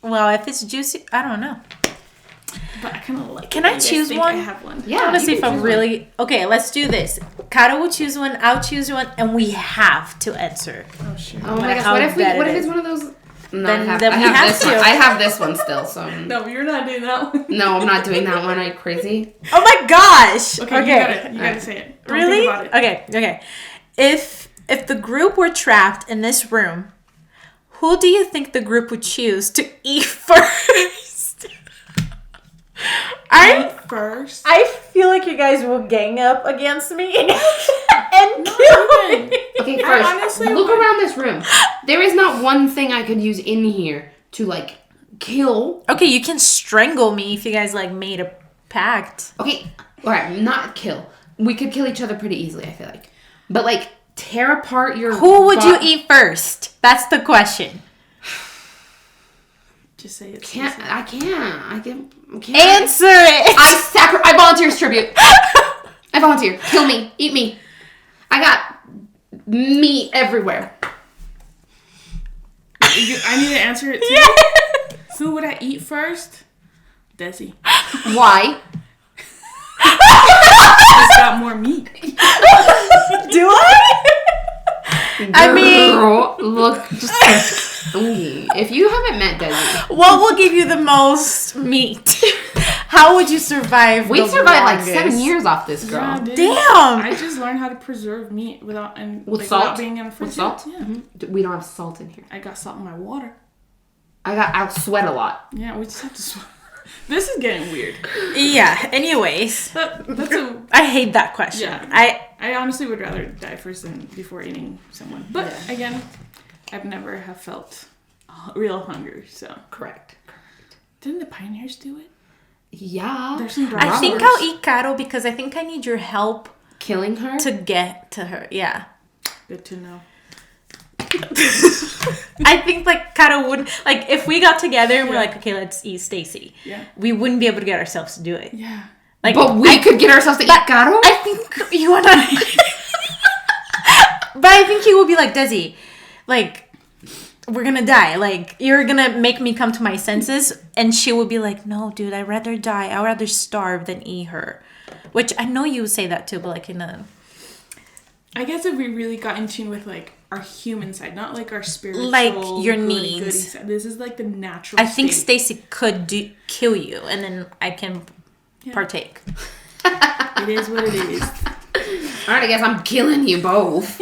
Well, if it's juicy, I don't know. But I kind of like Can I choose one? I have one. Yeah. I want to see if I'm really... One. Okay, let's do this. Kara will choose one, I'll choose one, and we have to answer. Oh, sure. Oh my gosh, what if it's one of those... No, then I we have to. I have this one still, so... No, you're not doing that one. No, I'm not doing that one. Are you crazy? Oh my gosh! Okay. You gotta say it. Don't really? think about it. Okay. If the group were trapped in this room, who do you think the group would choose to eat first? I feel like you guys will gang up against me and kill me. Okay, first, look around this room. There is not one thing I could use in here to, like, kill. Okay, you can strangle me if you guys, like, made a pact. Okay, alright, not kill. We could kill each other pretty easily, I feel like. But, like, tear apart your... Who would you eat first? That's the question. Just say it. I can't. Answer it! I volunteer as tribute. I volunteer. Kill me. Eat me. I got meat everywhere. I need to answer it too? Yeah. Who would I eat first? Desi. Why? It's got more meat. Do I? Girl, I mean... look, just... If you haven't met Desi, what will give you the most meat? How would you survive? We survived like 7 years off this girl. Yeah, Damn! I just learned how to preserve meat without salt. without being in a fridge. With salt? Yeah. Mm-hmm. We don't have salt in here. I got salt in my water. I sweat a lot. Yeah, we just have to sweat. This is getting weird. Yeah. Anyways, I hate that question. Yeah. I honestly would rather die first than before eating someone. But again, I've never have felt real hunger. So Correct. Didn't the pioneers do it? Yeah. There's some I think I'll eat Caro because I think I need your help killing her to get to her. Yeah. Good to know. I think like Caro wouldn't like if we got together and we're like, okay, let's eat Stacy. Yeah. We wouldn't be able to get ourselves to do it. Yeah. Like, but we could get ourselves to eat Caro? I think you and I. But I think he would be like, Desi, like, we're gonna die. Like, you're gonna make me come to my senses. And she would be like, no, dude, I'd rather die. I'd rather starve than eat her. Which I know you would say that too, but like in a... I guess if we really got in tune with like our human side, not like our spiritual, like your needs. Side. This is like the natural. I think Stacy could kill you, and then I can partake. It is what it is. All right, I guess I'm killing you both.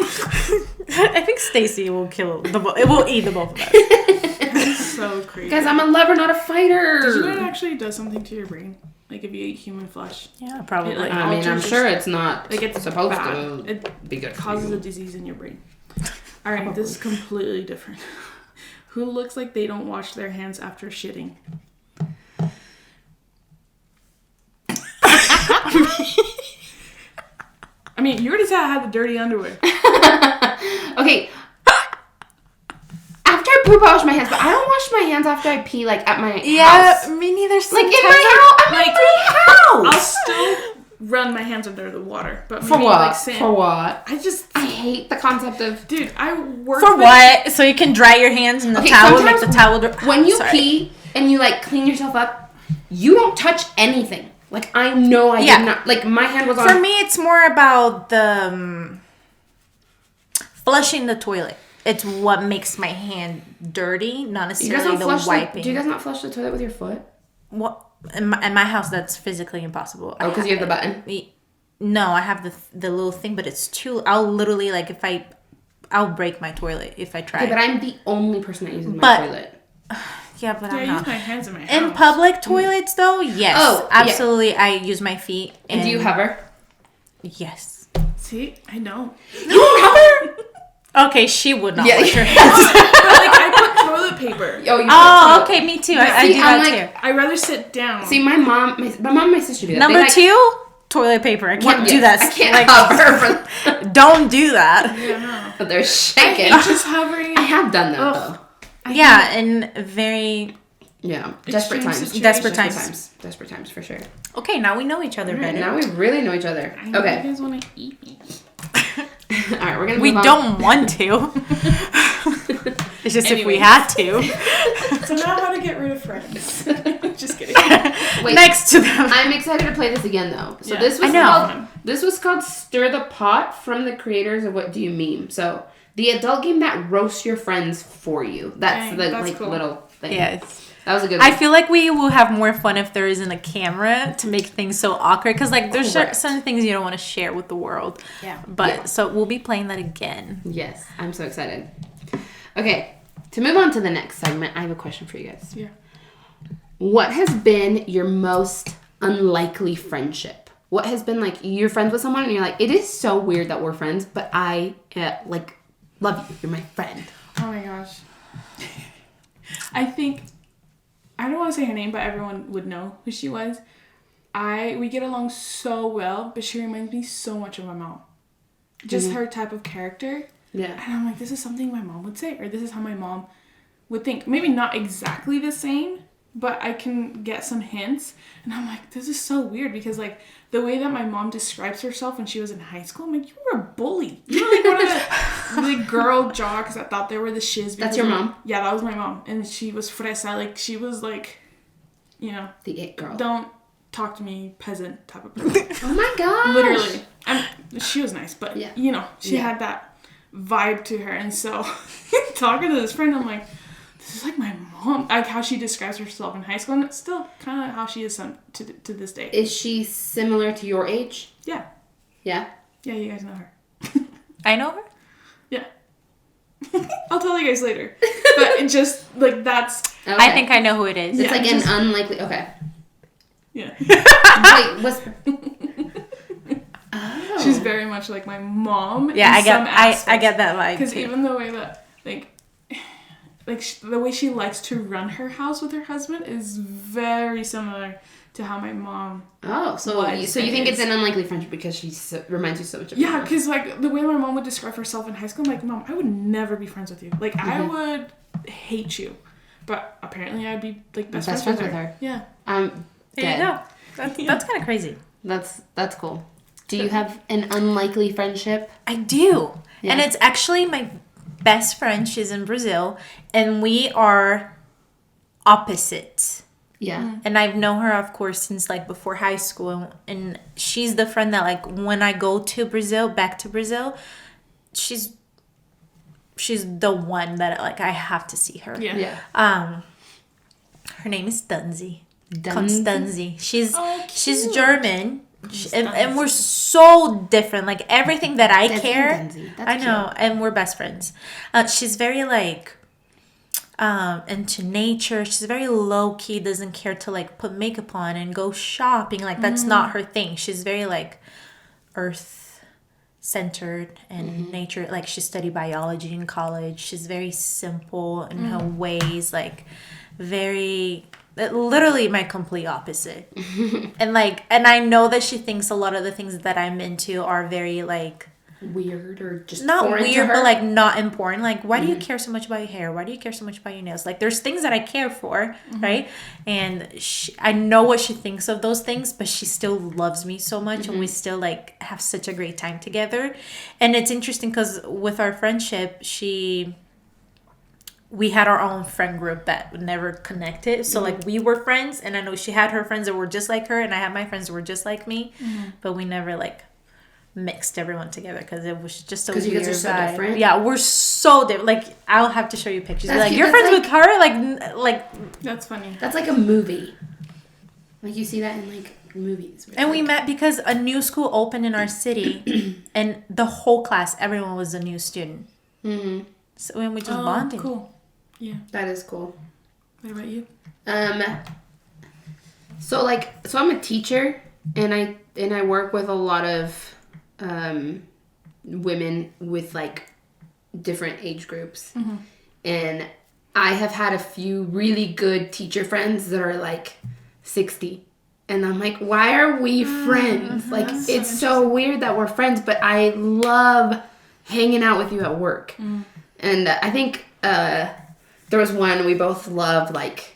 I think Stacy will kill the both. It will eat the both of us. That's so crazy. Guys, I'm a lover, not a fighter. Did you know it actually does something to your brain? Like if you eat human flesh. Yeah, probably. I mean, I'm sure it's not like it's supposed bad. to It be good. causes a disease in your brain. All right, this is completely different. Who looks like they don't wash their hands after shitting? I mean, you already said I had the dirty underwear. Okay. After I poop, I wash my hands, but I don't wash my hands after I pee, like, at my house. Yeah, me neither. Like, in my house. I'm like, my house. I'll still run my hands under the water. But for maybe, what? Like, for what? I hate the concept of... Dude, I work for what? So you can dry your hands in the towel, like the towel... When you pee and you, like, clean yourself up, you don't touch anything. Like, I know I did not... Like, my hand was on... For me, it's more about the... flushing the toilet. It's what makes my hand dirty, not necessarily the wiping. Do you guys not flush the toilet with your foot? What? In my house, that's physically impossible. Oh, because you have the button? No, I have the little thing, but it's too... I'll literally, like, I'll break my toilet if I try. Okay, but I'm the only person that uses my toilet. Yeah, but I'm not. I use my hands in my house. In public toilets, though, yes. Oh, absolutely. Yeah. I use my feet. And do you hover? Yes. See? I don't. You don't hover? Okay, she would not wash her hands. But, like, I put toilet paper. Okay, me too. I do that too. I'd rather sit down. See, my mom and my sister do that. Number two, toilet paper. I can't do that. I can't hover. Don't do that. Yeah, no. But they're shaking. I hate just hovering. I have done that though. Yeah, in very... Yeah, desperate times. Desperate times, for sure. Okay, now we know each other better. Now we really know each other. I know okay. You guys want to eat me. All right, we're gonna. We don't want to. It's just if we had to. So now how to get rid of friends. Just kidding. Wait, next to them. I'm excited to play this again though. So this was called Stir the Pot from the creators of What Do You Meme. So the adult game that roasts your friends for you. That's cool. Little thing. Yes. That was a good one. I feel like we will have more fun if there isn't a camera to make things so awkward. Because, like, there's certain things you don't want to share with the world. Yeah. But, so we'll be playing that again. Yes. I'm so excited. Okay. To move on to the next segment, I have a question for you guys. Yeah. What has been your most unlikely friendship? What has been, like, you're friends with someone and you're like, it is so weird that we're friends, but I, love you. You're my friend. Oh, my gosh. I think... I don't want to say her name, but everyone would know who she was. We get along so well, but she reminds me so much of my mom. Just her type of character. Yeah. And I'm like, this is something my mom would say, or this is how my mom would think. Maybe not exactly the same, but I can get some hints. And I'm like, this is so weird because, like, the way that my mom describes herself when she was in high school, I'm like, you were a bully. You were, like, one of the girl jocks that thought they were the shiz. That's your mom? Yeah, that was my mom. And she was fresa. Like, she was, like, you know. The it girl. Don't talk to me, peasant type of person. Oh, my gosh. Literally. She was nice, but, you know, she had that vibe to her. And so, talking to this friend, I'm like, this is like my mom. Like how she describes herself in high school, and it's still kind of how she is to this day. Is she similar to your age? Yeah. Yeah? Yeah, you guys know her. I know her? Yeah. I'll tell you guys later. But it just, like, that's... Okay. I think I know who it is. It's like an unlikely... Okay. Yeah. Wait, whisper. Oh. She's very much like my mom. Yeah, I get that vibe. Because even the way that, the way she likes to run her house with her husband is very similar to how my mom. Oh, so you think it's an unlikely friendship because she reminds you so much of Yeah, because like the way my mom would describe herself in high school, I'm like, Mom, I would never be friends with you. Like I would hate you, but apparently I'd be like best friends with her. Yeah. There you go. That's kind of crazy. That's cool. Do you have an unlikely friendship? I do, and it's actually my best friend. She's in Brazil, and we are opposites. Yeah. And I've known her, of course, since like before high school. And she's the friend that like when I go to Brazil, back to Brazil, she's the one that like I have to see her. Yeah. Her name is Dunzi. Constanzi. She's German. And we're so different. Like everything that I care. I know. Cute. And we're best friends. She's very like into nature. She's very low key, doesn't care to like put makeup on and go shopping. Like that's not her thing. She's very like earth centered and nature. Like she studied biology in college. She's very simple in her ways, like very literally my complete opposite. and I know that she thinks a lot of the things that I'm into are very like weird or just not weird but like not important. Like why do you care so much about your hair? Why do you care so much about your nails? Like there's things that I care for, right? And I know what she thinks of those things, but she still loves me so much and we still like have such a great time together. And it's interesting because with our friendship we had our own friend group that never connected. So like we were friends, and I know she had her friends that were just like her, and I had my friends that were just like me, but we never like mixed everyone together because it was just a weird you guys are so vibe. different. Yeah, we're so different. Like I'll have to show you pictures. That's like cute. you're That's friends with her, like that's funny. That's like a movie. Like you see that in like movies. And we met because a new school opened in our city, and the whole class, everyone was a new student. So when we just bonded. Cool. Yeah, that is cool. What about you? So I'm a teacher, and I work with a lot of women with like different age groups, and I have had a few really good teacher friends that are like 60, and I'm like, why are we friends? Like it's so weird that we're friends, but I love hanging out with you at work, and I think there was one we both loved, like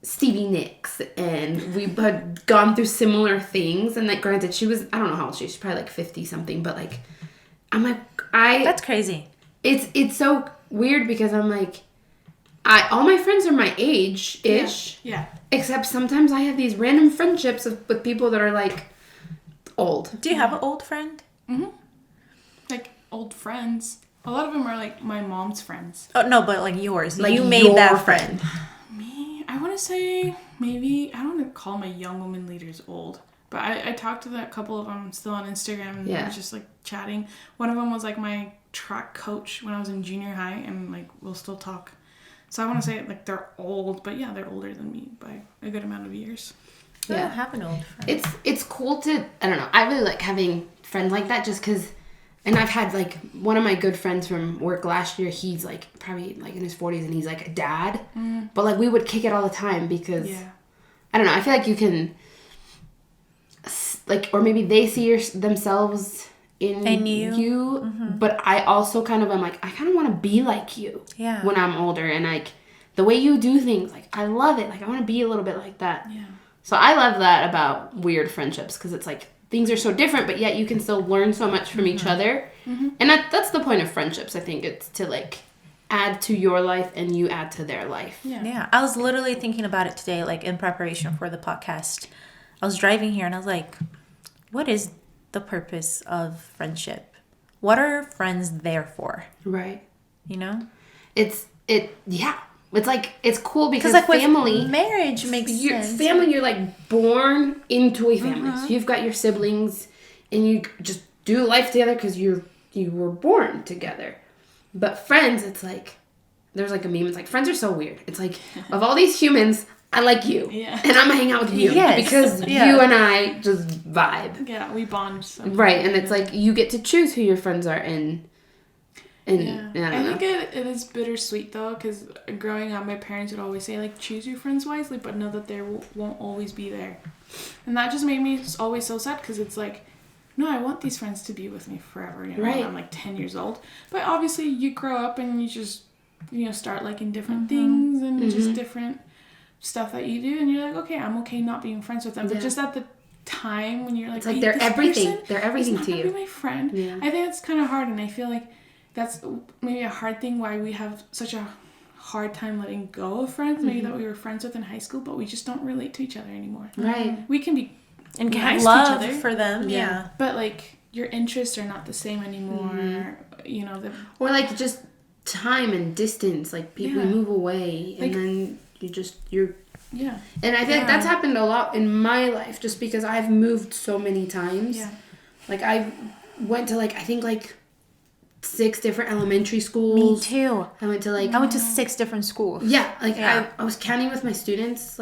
Stevie Nicks, and we had gone through similar things. And like, granted, she was, I don't know how old she is, she's probably like 50 something, but like, I'm like, that's crazy. It's so weird because I'm like, all my friends are my age-ish. Yeah. Except sometimes I have these random friendships with people that are like old. Do you have an old friend? Like old friends. A lot of them are like my mom's friends. Oh no, but like yours. Like you made that friend. Me? I want to say maybe, I don't want to call my young woman leaders old. But I talked to that couple of them still on Instagram, and we were just like chatting. One of them was like my track coach when I was in junior high, and like we'll still talk. So I want to say like they're old, but yeah, they're older than me by a good amount of years. Yeah, I don't have an old friend. It's cool to, I don't know, I really like having friends like that just because, and I've had like one of my good friends from work last year, he's like probably like in his 40s and he's like a dad, but like we would kick it all the time because, I don't know, I feel like you can, like, or maybe they see themselves in you, but I also kind of am like, I kind of want to be like you when I'm older, and like the way you do things, like I love it, like I want to be a little bit like that. So I love that about weird friendships, because it's like things are so different, but yet you can still learn so much from each other, and that's the point of friendships. I think it's to like add to your life and you add to their life. I was literally thinking about it today, like in preparation for the podcast. I was driving here and I was like, what is the purpose of friendship? What are friends there for? Right. You know? It's like, it's cool because like family... marriage makes sense. Family, you're like born into a family. So you've got your siblings and you just do life together because you were born together. But friends, it's like, there's like a meme, it's like, friends are so weird. It's like, of all these humans, I like you. Yeah. And I'm going to hang out with you. Yes. Because you and I just vibe. Yeah, we bond so much. Right, and it's like, you get to choose who your friends are and I think it is bittersweet though, because growing up, my parents would always say like, choose your friends wisely, but know that they won't always be there. And that just made me always so sad, because it's like, no, I want these friends to be with me forever, you know, when I'm like 10 years old. But obviously you grow up and you just, you know, start liking different things and just different stuff that you do, and you're like, okay, I'm okay not being friends with them. But just at the time when you're like, it's like they're everything. They're everything to you. Be my friend. Yeah. I think it's kind of hard, and I feel like that's maybe a hard thing why we have such a hard time letting go of friends. Maybe that we were friends with in high school, but we just don't relate to each other anymore. Right. We can be and can nice have love to each other for them. Yeah. But like your interests are not the same anymore. You know, or like just time and distance. Like people move away, and then you're. Yeah. And I think that's happened a lot in my life, just because I've moved so many times. Yeah. Like I went to I think 6 different elementary schools. Me too. I went to 6 different schools. Yeah. I was counting with my students,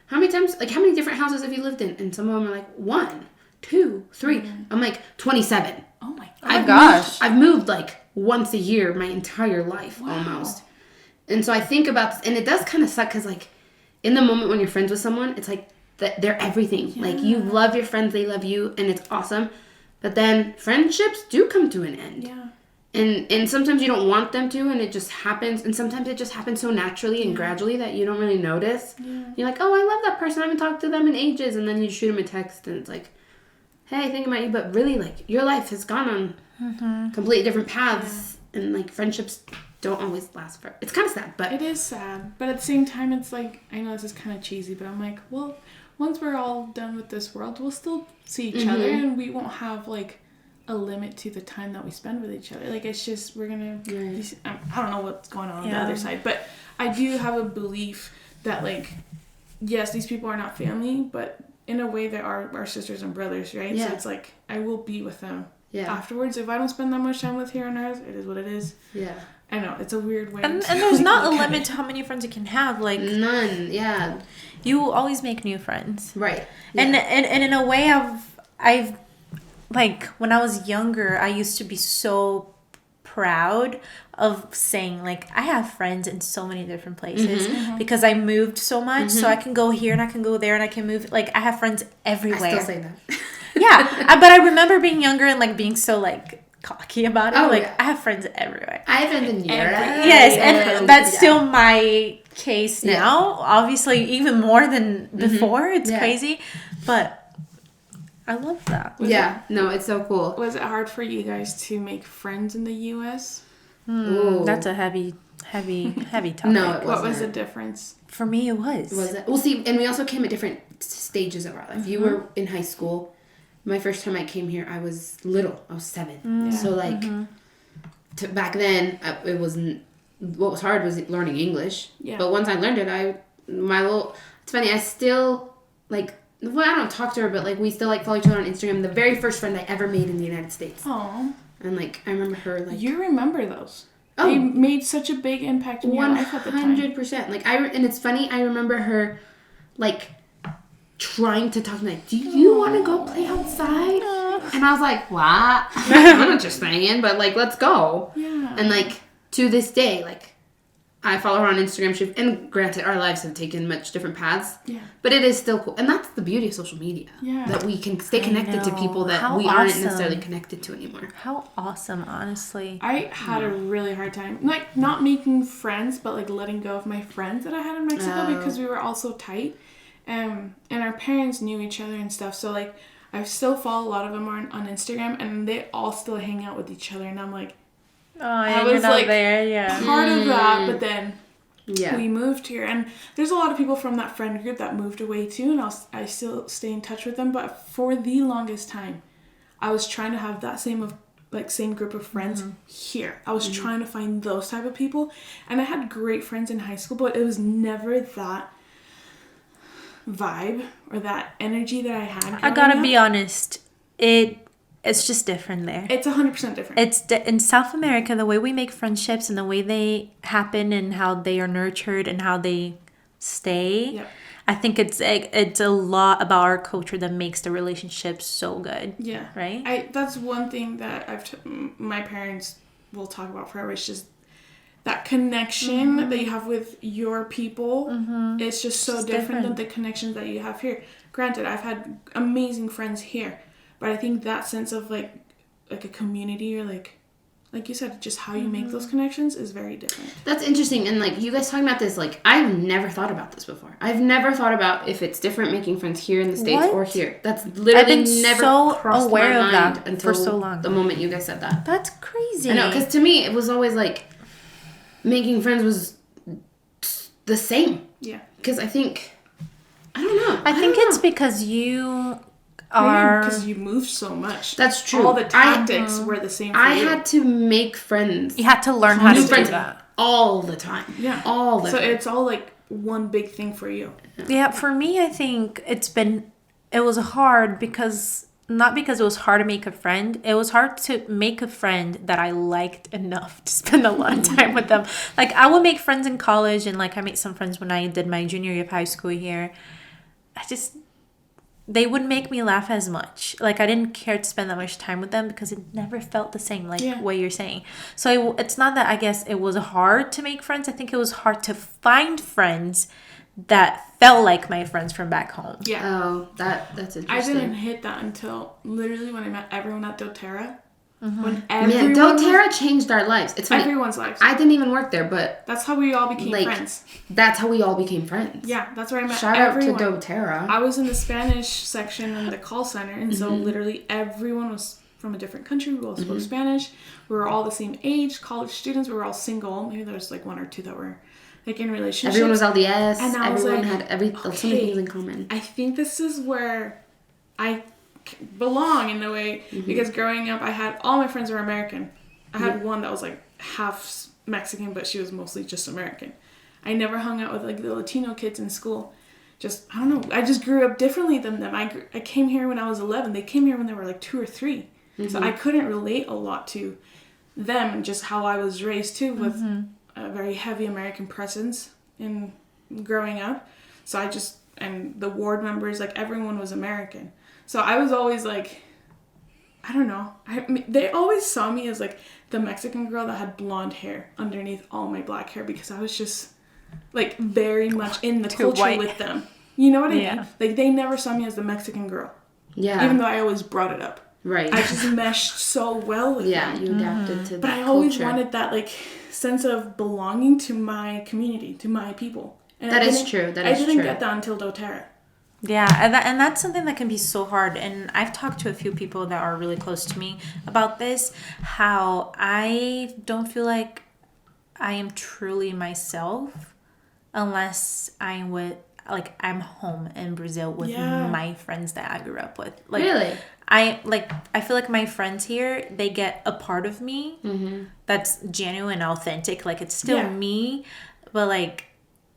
how many times, how many different houses have you lived in? And some of them are 1, 2, 3. I'm 27. Oh my gosh. I've moved once a year my entire life almost. And so I think about this, and it does kind of suck because in the moment when you're friends with someone, it's they're everything. Yeah. You love your friends, they love you, and it's awesome. But then friendships do come to an end. Yeah. And sometimes you don't want them to, and it just happens. And sometimes it just happens so naturally and gradually that you don't really notice. Yeah. You're like, oh, I love that person. I haven't talked to them in ages. And then you shoot them a text, and it's like, hey, thinking about you. But really, your life has gone on completely different paths. Yeah. And, friendships don't always last forever. It's kind of sad, but... It is sad. But at the same time, it's I know this is kind of cheesy, but I'm like, well, once we're all done with this world, we'll still see each other, and we won't have, a limit to the time that we spend with each other. It's just, we're gonna... I don't know what's going on the other side, but I do have a belief that, yes, these people are not family, but in a way they are our sisters and brothers, right? Yeah. So it's I will be with them afterwards. If I don't spend that much time with here on earth, it is what it is. Yeah. I know, it's a weird way. And there's not a limit to how many friends you can have. None, yeah. You will always make new friends. Right. Yeah. And in a way, I've when I was younger, I used to be so proud of saying, I have friends in so many different places because I moved so much. So I can go here and I can go there and I can move. I have friends everywhere. I still say that. Yeah. But I remember being younger and, being so, cocky about it. I have friends everywhere. I have friends in Europe. Yes, and that's still my case now. Obviously, even more than before. It's crazy. But I love that. No, it's so cool. Was it hard for you guys to make friends in the U.S.? That's a heavy topic. No, it wasn't. What was the difference? For me, it was. Was it? Well, see, and we also came at different stages of our life. You were in high school. My first time I came here, I was little. I was 7. So, back then, it wasn't... What was hard was learning English. Yeah. But once I learned it, it's funny, I still, well, I don't talk to her, but, we still, follow each other on Instagram. The very first friend I ever made in the United States. Aww. And, I remember her, You remember those. Oh. They made such a big impact in your life at the time. 100%. And it's funny, I remember her, trying to talk to me, do you want to go play outside? And I was like, what? I'm not just saying, but let's go. Yeah. And to this day, I follow her on Instagram. And granted, our lives have taken much different paths. Yeah. But it is still cool. And that's the beauty of social media. Yeah. That we can stay connected to people that aren't necessarily connected to anymore. How awesome, honestly. I had a really hard time. Not making friends, but letting go of my friends that I had in Mexico because we were all so tight. And our parents knew each other and stuff. So I still follow a lot of them on Instagram, and they all still hang out with each other. And I'm like, I was there, part of that. But then we moved here, and there's a lot of people from that friend group that moved away too, and I still stay in touch with them. But for the longest time, I was trying to have that same like same group of friends here. I was trying to find those type of people, and I had great friends in high school, but it was never that vibe or that energy that I had. I gotta be honest, it's just different there. It's 100% different. It's in South America, the way we make friendships and the way they happen and how they are nurtured and how they stay. Yep. I think it's a lot about our culture that makes the relationship so good. Yeah. Right? That's one thing that my parents will talk about forever. It's just that connection that you have with your people. It's just so different than the connections that you have here. Granted, I've had amazing friends here, but I think that sense of like a community or like you said, just how you make those connections is very different. That's interesting. And like you guys talking about this, like I've never thought about this before. I've never thought about if it's different making friends here in the States or here. That's literally never crossed my mind until for so long. The moment you guys said that. That's crazy. I know, because to me it was always like making friends was the same. Yeah. Because I don't know. I think it's because you are... Because you moved so much. That's true. All the tactics were the same for you. had to make friends. You had to learn how to do that. All the time. Yeah. All the time. So it's all like one big thing for you. Yeah, for me, I think it was hard because... Not because it was hard to make a friend. It was hard to make a friend that I liked enough to spend a lot of time with them. Like, I would make friends in college, and, like, I made some friends when I did my junior year of high school here. They wouldn't make me laugh as much. Like, I didn't care to spend that much time with them because it never felt the same, like what you're saying. So, it's not that I guess it was hard to make friends. I think it was hard to find friends that felt like my friends from back home. Yeah. Oh, that's interesting. I didn't hit that until literally when I met everyone at doTERRA. When everyone... Man, doTERRA changed our lives. It's funny. Everyone's lives. I didn't even work there, but... That's how we all became friends. That's how we all became friends. Yeah, that's where I met everyone. Shout out to doTERRA. I was in the Spanish section in the call center, and so literally everyone was from a different country. We all spoke Spanish. We were all the same age, college students. We were all single. Maybe there was like one or two that were... like in relationships. Everyone was LDS. And everyone had so many things in common. I think this is where I belong in a way because growing up, I had all my friends were American. I had one that was like half Mexican, but she was mostly just American. I never hung out with like the Latino kids in school. Just, I don't know. I just grew up differently than them. I came here when I was 11. They came here when they were like 2 or 3. So I couldn't relate a lot to them and just how I was raised too with a very heavy American presence in growing up. So and the ward members, like everyone was American. So I was always like, I don't know. They always saw me as like the Mexican girl that had blonde hair underneath all my black hair because I was just like very much in the culture with them. You know what I mean? Like they never saw me as the Mexican girl. Yeah. Even though I always brought it up. Right. I just meshed so well with them. Yeah, you adapted to that But I always wanted that like sense of belonging to my community, to my people. And that is true. I didn't get that until doTERRA. Yeah, and that's something that can be so hard. And I've talked to a few people that are really close to me about this, how I don't feel like I am truly myself unless I'm home in Brazil with my friends that I grew up with. Like, really? I feel like my friends here, they get a part of me that's genuine and authentic. Like, it's still me, but like,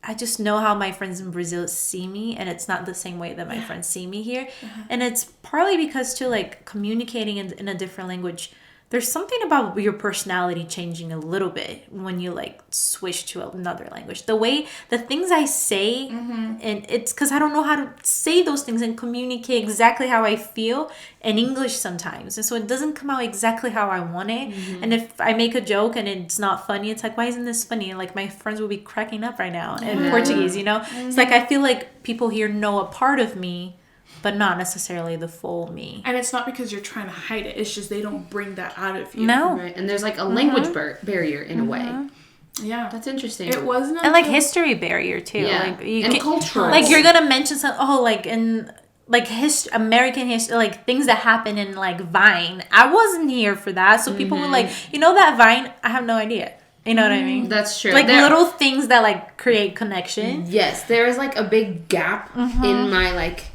I just know how my friends in Brazil see me, and it's not the same way that my friends see me here. And it's partly because too, like, communicating in a different language, there's something about your personality changing a little bit when you like switch to another language. The things I say, and it's because I don't know how to say those things and communicate exactly how I feel in English sometimes. And so it doesn't come out exactly how I want it. And if I make a joke and it's not funny, it's like, why isn't this funny? Like my friends will be cracking up right now in Portuguese, you know? It's like, I feel like people here know a part of me, but not necessarily the full me. And it's not because you're trying to hide it. It's just they don't bring that out of you. No. Right. And there's like a language barrier in a way. Yeah. That's interesting. It wasn't. And like history barrier too. Yeah. Like and cultural. Like you're going to mention something, like in like American history, like things that happen in like Vine. I wasn't here for that. So people were like, you know that Vine? I have no idea. You know what I mean? That's true. Like little things that like create connection. Yes. There is like a big gap in my like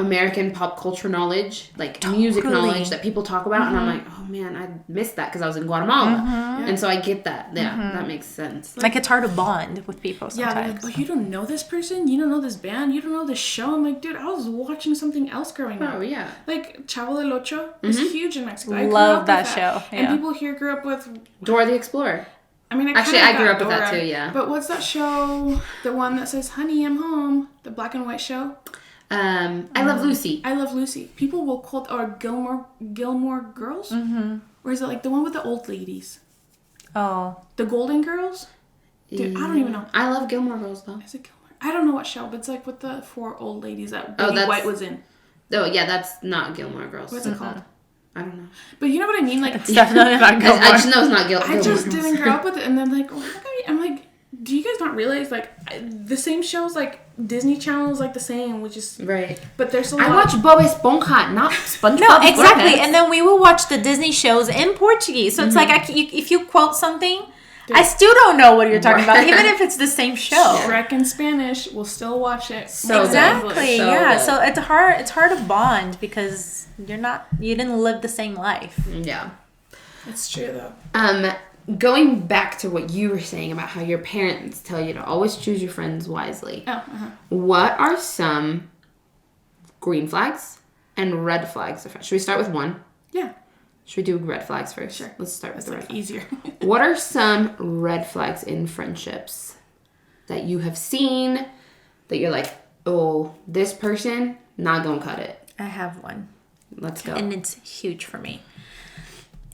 American pop culture knowledge, like music knowledge that people talk about, and I'm like, oh man, I missed that because I was in Guatemala, and so I get that. Yeah, that makes sense. Like it's hard to bond with people sometimes. Yeah, like, oh, you don't know this person, you don't know this band, you don't know this show. I'm like, dude, I was watching something else growing up. Oh yeah, like Chavo del Ocho is huge in Mexico. I love that show, and people here grew up with Dora the Explorer. I mean, I grew up with that too. Yeah, but what's that show? The one that says "Honey, I'm home." The black and white show. I Love Lucy. I Love Lucy. People will quote, or Gilmore Girls? Mm-hmm. Or is it like the one with the old ladies? Oh. The Golden Girls? Dude, I don't even know. I love Gilmore Girls, though. Is it Gilmore? I don't know what show, but it's like with the 4 old ladies that Betty White was in. Oh, yeah, that's not Gilmore Girls. What's it called? I don't know. But you know what I mean? Like, it's definitely not Gilmore. I just know it's not Gilmore Girls. I just didn't grow up with it. And then, like, I'm like, do you guys not realize, like, the same shows, like, Disney Channel is, like, the same, which is... Right. But there's a lot... I watch Bob Esponja, not SpongeBob. No, exactly. And then we will watch the Disney shows in Portuguese. So it's like, if you quote something, I still don't know what you're talking about, even if it's the same show. Shrek in Spanish, we'll still watch it. So exactly, yeah. So it's hard to bond because you didn't live the same life. Yeah. It's true, though. Going back to what you were saying about how your parents tell you to always choose your friends wisely. Oh, uh-huh. What are some green flags and red flags? Should we start with one? Yeah. Should we do red flags first? Sure. Let's start with the red flags. Easier. What are some red flags in friendships that you have seen that you're like, oh, this person, not gonna cut it? I have one. Let's go. And it's huge for me.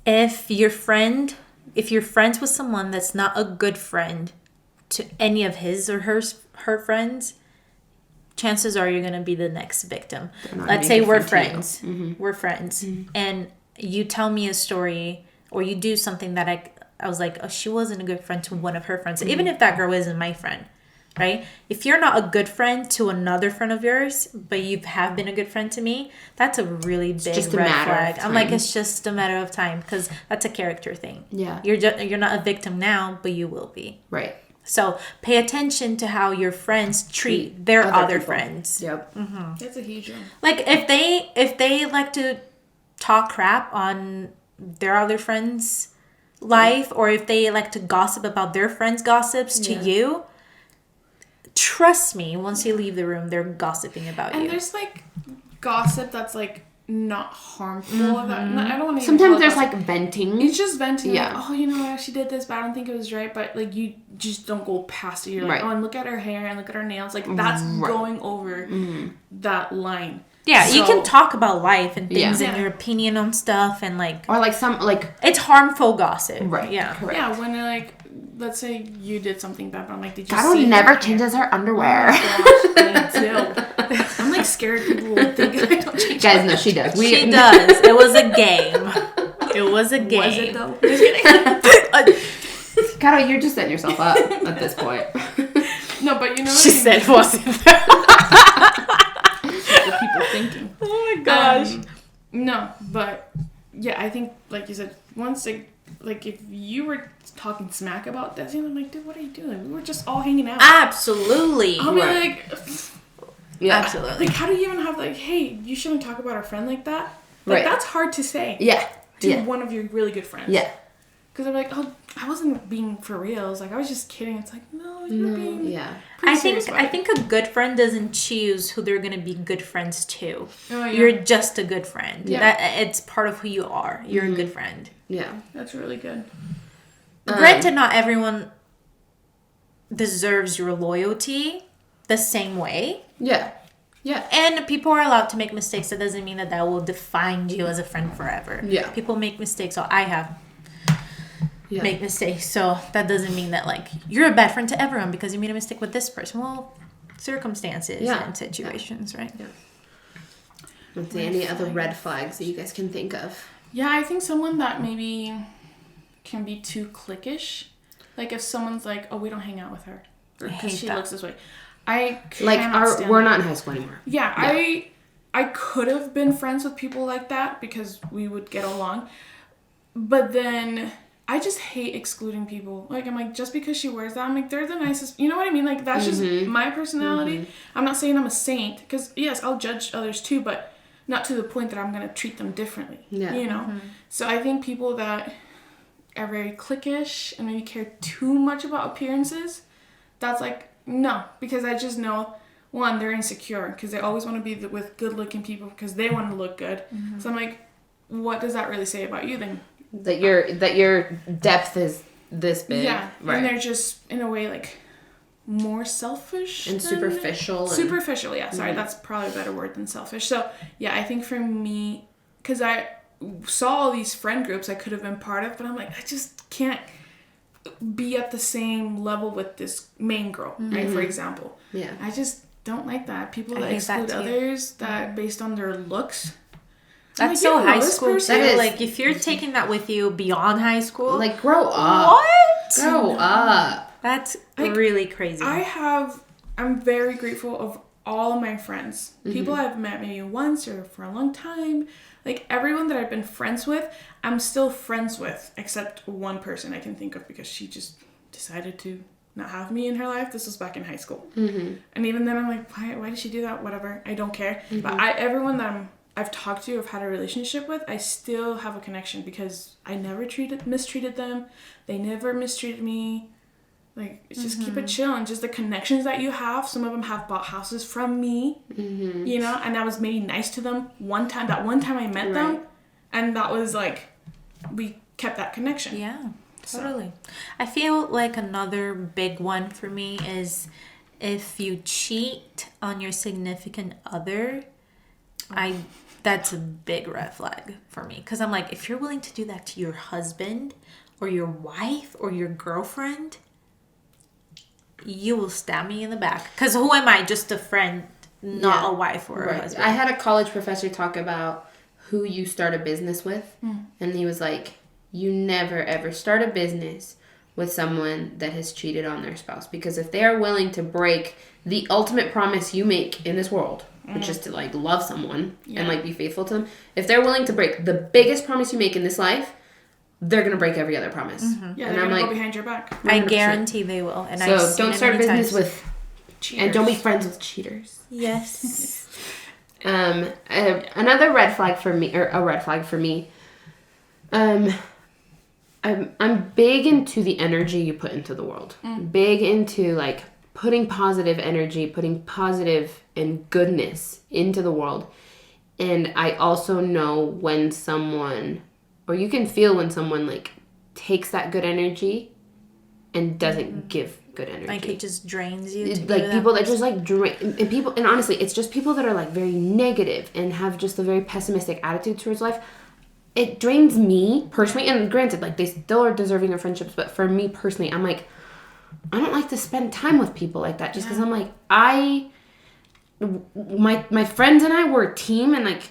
If you're friends with someone that's not a good friend to any of his or her friends, chances are you're going to be the next victim. Let's say we're friends. Mm-hmm. We're friends. Mm-hmm. And you tell me a story or you do something that I was like, oh, she wasn't a good friend to one of her friends. Mm-hmm. Even if that girl isn't my friend, right? If you're not a good friend to another friend of yours, but you have been a good friend to me, that's a really big red flag. I'm like, it's just a matter of time because that's a character thing. Yeah. You're not a victim now, but you will be. Right. So pay attention to how your friends treat their other friends. Yep. Mm-hmm. That's a huge one. Like if they like to talk crap on their other friends' life, or if they like to gossip about their friends' gossips to you, trust me, once you leave the room, they're gossiping about you. And there's like gossip that's like not harmful. Mm-hmm. I don't want to. Sometimes there's like venting. It's just venting. Yeah. Like, oh, you know, I actually did this, but I don't think it was right. But like, you just don't go past it. You're like, oh, and look at her hair and look at her nails. Like that's going over that line. Yeah, you can talk about life and things and your opinion on stuff and like... Or like some, like... It's harmful gossip. Right. Yeah. Correct. Yeah, when like, let's say you did something bad, but I'm like, did you Carol see never changes her underwear. Oh my gosh, I'm like scared people will think I don't change. Guys, no, she does. She does. It was a game. It was a game. Was it though? Just kidding. Carol, you're just setting yourself up at this point. No, but you know what she said wasn't there. The people thinking. Oh my gosh. No, but yeah, I think like you said, once like if you were talking smack about that, I'm like, dude, what are you doing? We were just all hanging out. Absolutely. I'll be like, yeah, absolutely. Like, how do you even have like, hey, you shouldn't talk about our friend like that? Like that's hard to say. Yeah. To one of your really good friends. Yeah. Because I'm like, oh, I wasn't being for real. It's like I was just kidding. It's like, no, you're being. Yeah. I think a good friend doesn't choose who they're gonna be good friends to. Oh, yeah. You're just a good friend. Yeah. It's part of who you are. You're a good friend. Yeah. That's really good. Granted, not everyone deserves your loyalty the same way. Yeah. Yeah. And people are allowed to make mistakes. That doesn't mean that will define you as a friend forever. Yeah. People make mistakes. So I have make mistakes. So that doesn't mean that like you're a bad friend to everyone because you made a mistake with this person. Well, circumstances and situations, right? Yeah. Let's see, any other red flags that you guys can think of? Yeah, I think someone that maybe can be too cliquish. Like if someone's like, oh, we don't hang out with her because she looks this way. We're not in high school anymore. Yeah. I could have been friends with people like that because we would get along. But then I just hate excluding people. Like, I'm like, just because she wears that, I'm like, they're the nicest. You know what I mean? Like, that's just my personality. I'm not saying I'm a saint, because, yes, I'll judge others too, but not to the point that I'm going to treat them differently. Yeah. You know? So I think people that are very cliquish and maybe care too much about appearances, that's like, no. Because I just know, one, they're insecure, because they always want to be with good-looking people because they want to look good. So I'm like, what does that really say about you then? That your depth is this big. Yeah. Right. And they're just, in a way, like, more selfish. And superficial. Superficial, yeah. Sorry, that's probably a better word than selfish. So, yeah, I think for me, because I saw all these friend groups I could have been part of, but I'm like, I just can't be at the same level with this main girl, right, for example. Yeah. I just don't like that. People that exclude others that based on their looks. That's so high school too. Like, if you're taking that with you beyond high school, like, grow up. What? Grow up. That's really crazy. I'm very grateful of all of my friends. People I've met maybe once or for a long time. Like, everyone that I've been friends with, I'm still friends with, except one person I can think of because she just decided to not have me in her life. This was back in high school. And even then I'm like, why did she do that? Whatever. I don't care. But everyone that I've talked to, I've had a relationship with, I still have a connection because I never mistreated them. They never mistreated me. Like, just keep it chill. And just the connections that you have, some of them have bought houses from me, you know, and I was maybe nice to them that one time I met them, and that was like, we kept that connection. Yeah, totally. So. I feel like another big one for me is if you cheat on your significant other, that's a big red flag for me. Because I'm like, if you're willing to do that to your husband or your wife or your girlfriend, you will stab me in the back. Because who am I? Just a friend, not a wife or a husband. I had a college professor talk about who you start a business with. And he was like, you never, ever start a business with someone that has cheated on their spouse. Because if they are willing to break the ultimate promise you make in this world, which is to, like, love someone and, like, be faithful to them. If they're willing to break the biggest promise you make in this life, they're going to break every other promise. Yeah, and they're going to go behind your back. 100%. I guarantee they will. And so don't start a business with cheaters. And don't be friends with cheaters. Yes. Another red flag for me, or a red flag for me, I'm big into the energy you put into the world. Big into, like, putting positive energy, putting positive and goodness into the world. And I also know when someone, or you can feel when someone, like, takes that good energy and doesn't give good energy. Like, it just drains you. Like, people that just, like, drain. And honestly, it's just people that are, like, very negative and have just a very pessimistic attitude towards life. It drains me personally. And granted, like, they still are deserving of friendships. But for me personally, I'm like, I don't like to spend time with people like that. Just because I'm like, my friends and I were a team, and, like,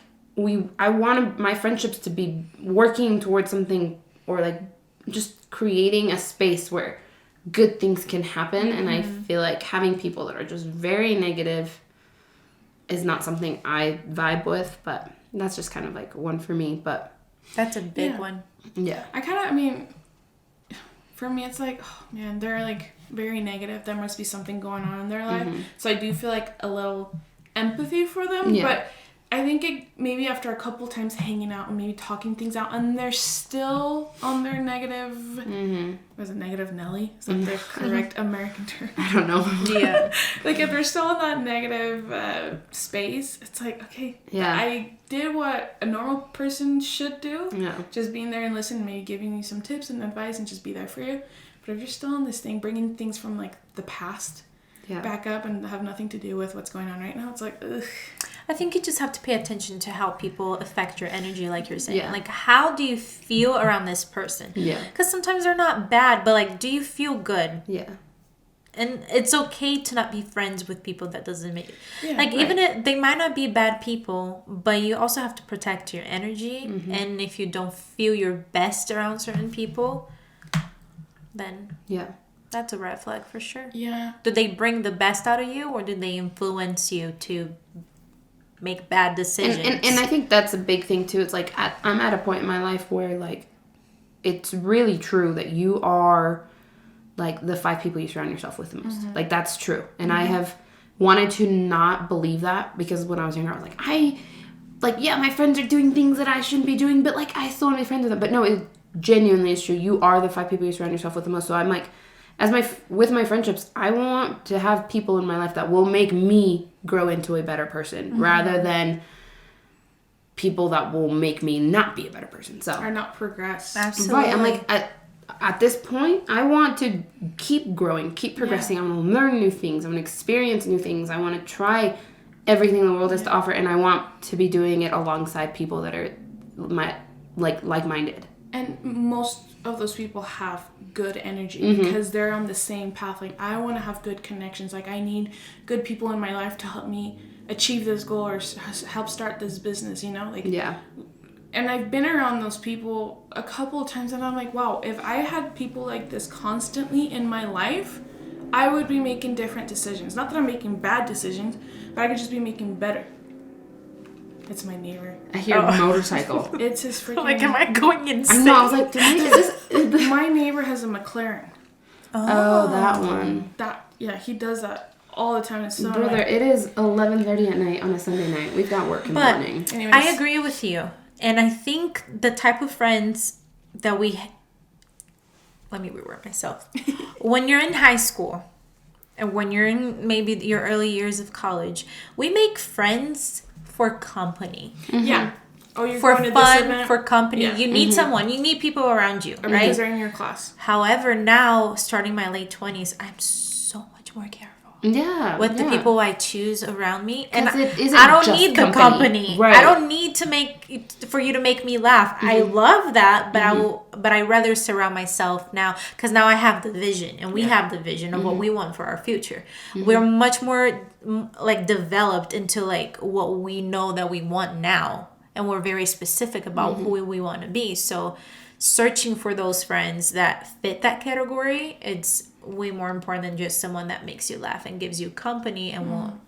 I wanted my friendships to be working towards something, or, like, just creating a space where good things can happen. And I feel like having people that are just very negative is not something I vibe with, but that's just kind of, like, one for me. But that's a big one. Yeah. For me, it's like, oh man, they're, like, very negative. There must be something going on in their life. So I do feel like a little empathy for them. Yeah. But I think maybe after a couple times hanging out and maybe talking things out, and they're still on their negative. Was it negative Nelly? Is that the correct American term? I don't know. Yeah. Like, if they're still in that negative space, it's like, okay, I did what a normal person should do. Yeah. Just being there and listening, maybe giving you some tips and advice and just be there for you. But if you're still on this thing, bringing things from, like, the past back up and have nothing to do with what's going on right now, it's like, ugh. I think you just have to pay attention to how people affect your energy, like you're saying. Yeah. Like, how do you feel around this person? Yeah. Because sometimes they're not bad, but, like, do you feel good? Yeah. And it's okay to not be friends with people that doesn't make... Yeah, like, even if they might not be bad people, but you also have to protect your energy. And if you don't feel your best around certain people, then... Yeah. That's a red flag for sure. Yeah. Do they bring the best out of you, or do they influence you to make bad decisions? And I think that's a big thing too. It's like, I'm at a point in my life where, like, it's really true that you are like the 5 people you surround yourself with the most. Mm-hmm. Like that's true. And I have wanted to not believe that because when I was younger, I was like, yeah, my friends are doing things that I shouldn't be doing, but like I still want to be friends with them. But no, it genuinely is true. You are the 5 people you surround yourself with the most. So I'm like, with my friendships, I want to have people in my life that will make me grow into a better person rather than people that will make me not be a better person. So or not progress. Absolutely. Right. I'm like at this point, I want to keep growing, keep progressing. I want to learn new things. I want to experience new things. I want to try everything the world has to offer, and I want to be doing it alongside people that are like-minded. And most of those people have good energy because they're on the same path. Like, I want to have good connections. Like, I need good people in my life to help me achieve this goal or help start this business, you know? Like, yeah. And I've been around those people a couple of times, and I'm like, wow, if I had people like this constantly in my life, I would be making different decisions. Not that I'm making bad decisions, but I could just be making better. It's my neighbor. I hear motorcycle. It's his freaking... Like, am I going insane? I know, I was like, my neighbor has a McLaren. Oh, that one. Yeah, he does that all the time. It's so Brother, annoying. it is 11:30 at night on a Sunday night. We've got work in the morning. Anyways. I agree with you. And I think the type of friends that let me reword myself. When you're in high school and when you're in maybe your early years of college, we make friends for company. Mm-hmm. Yeah. Oh, you're for going to fun, this event? for company. Yeah. You need someone. You need people around you, right? Because they're in your class. However, now, starting my late 20s, I'm so much more careful. Yeah. With the people I choose around me. And I don't need the company. Right. I don't need for you to make me laugh. I love that, but I rather surround myself now because now I have the vision and we have the vision of what we want for our future. We're much more like developed into like what we know that we want now, and we're very specific about who we want to be. So searching for those friends that fit that category, it's way more important than just someone that makes you laugh and gives you company and won't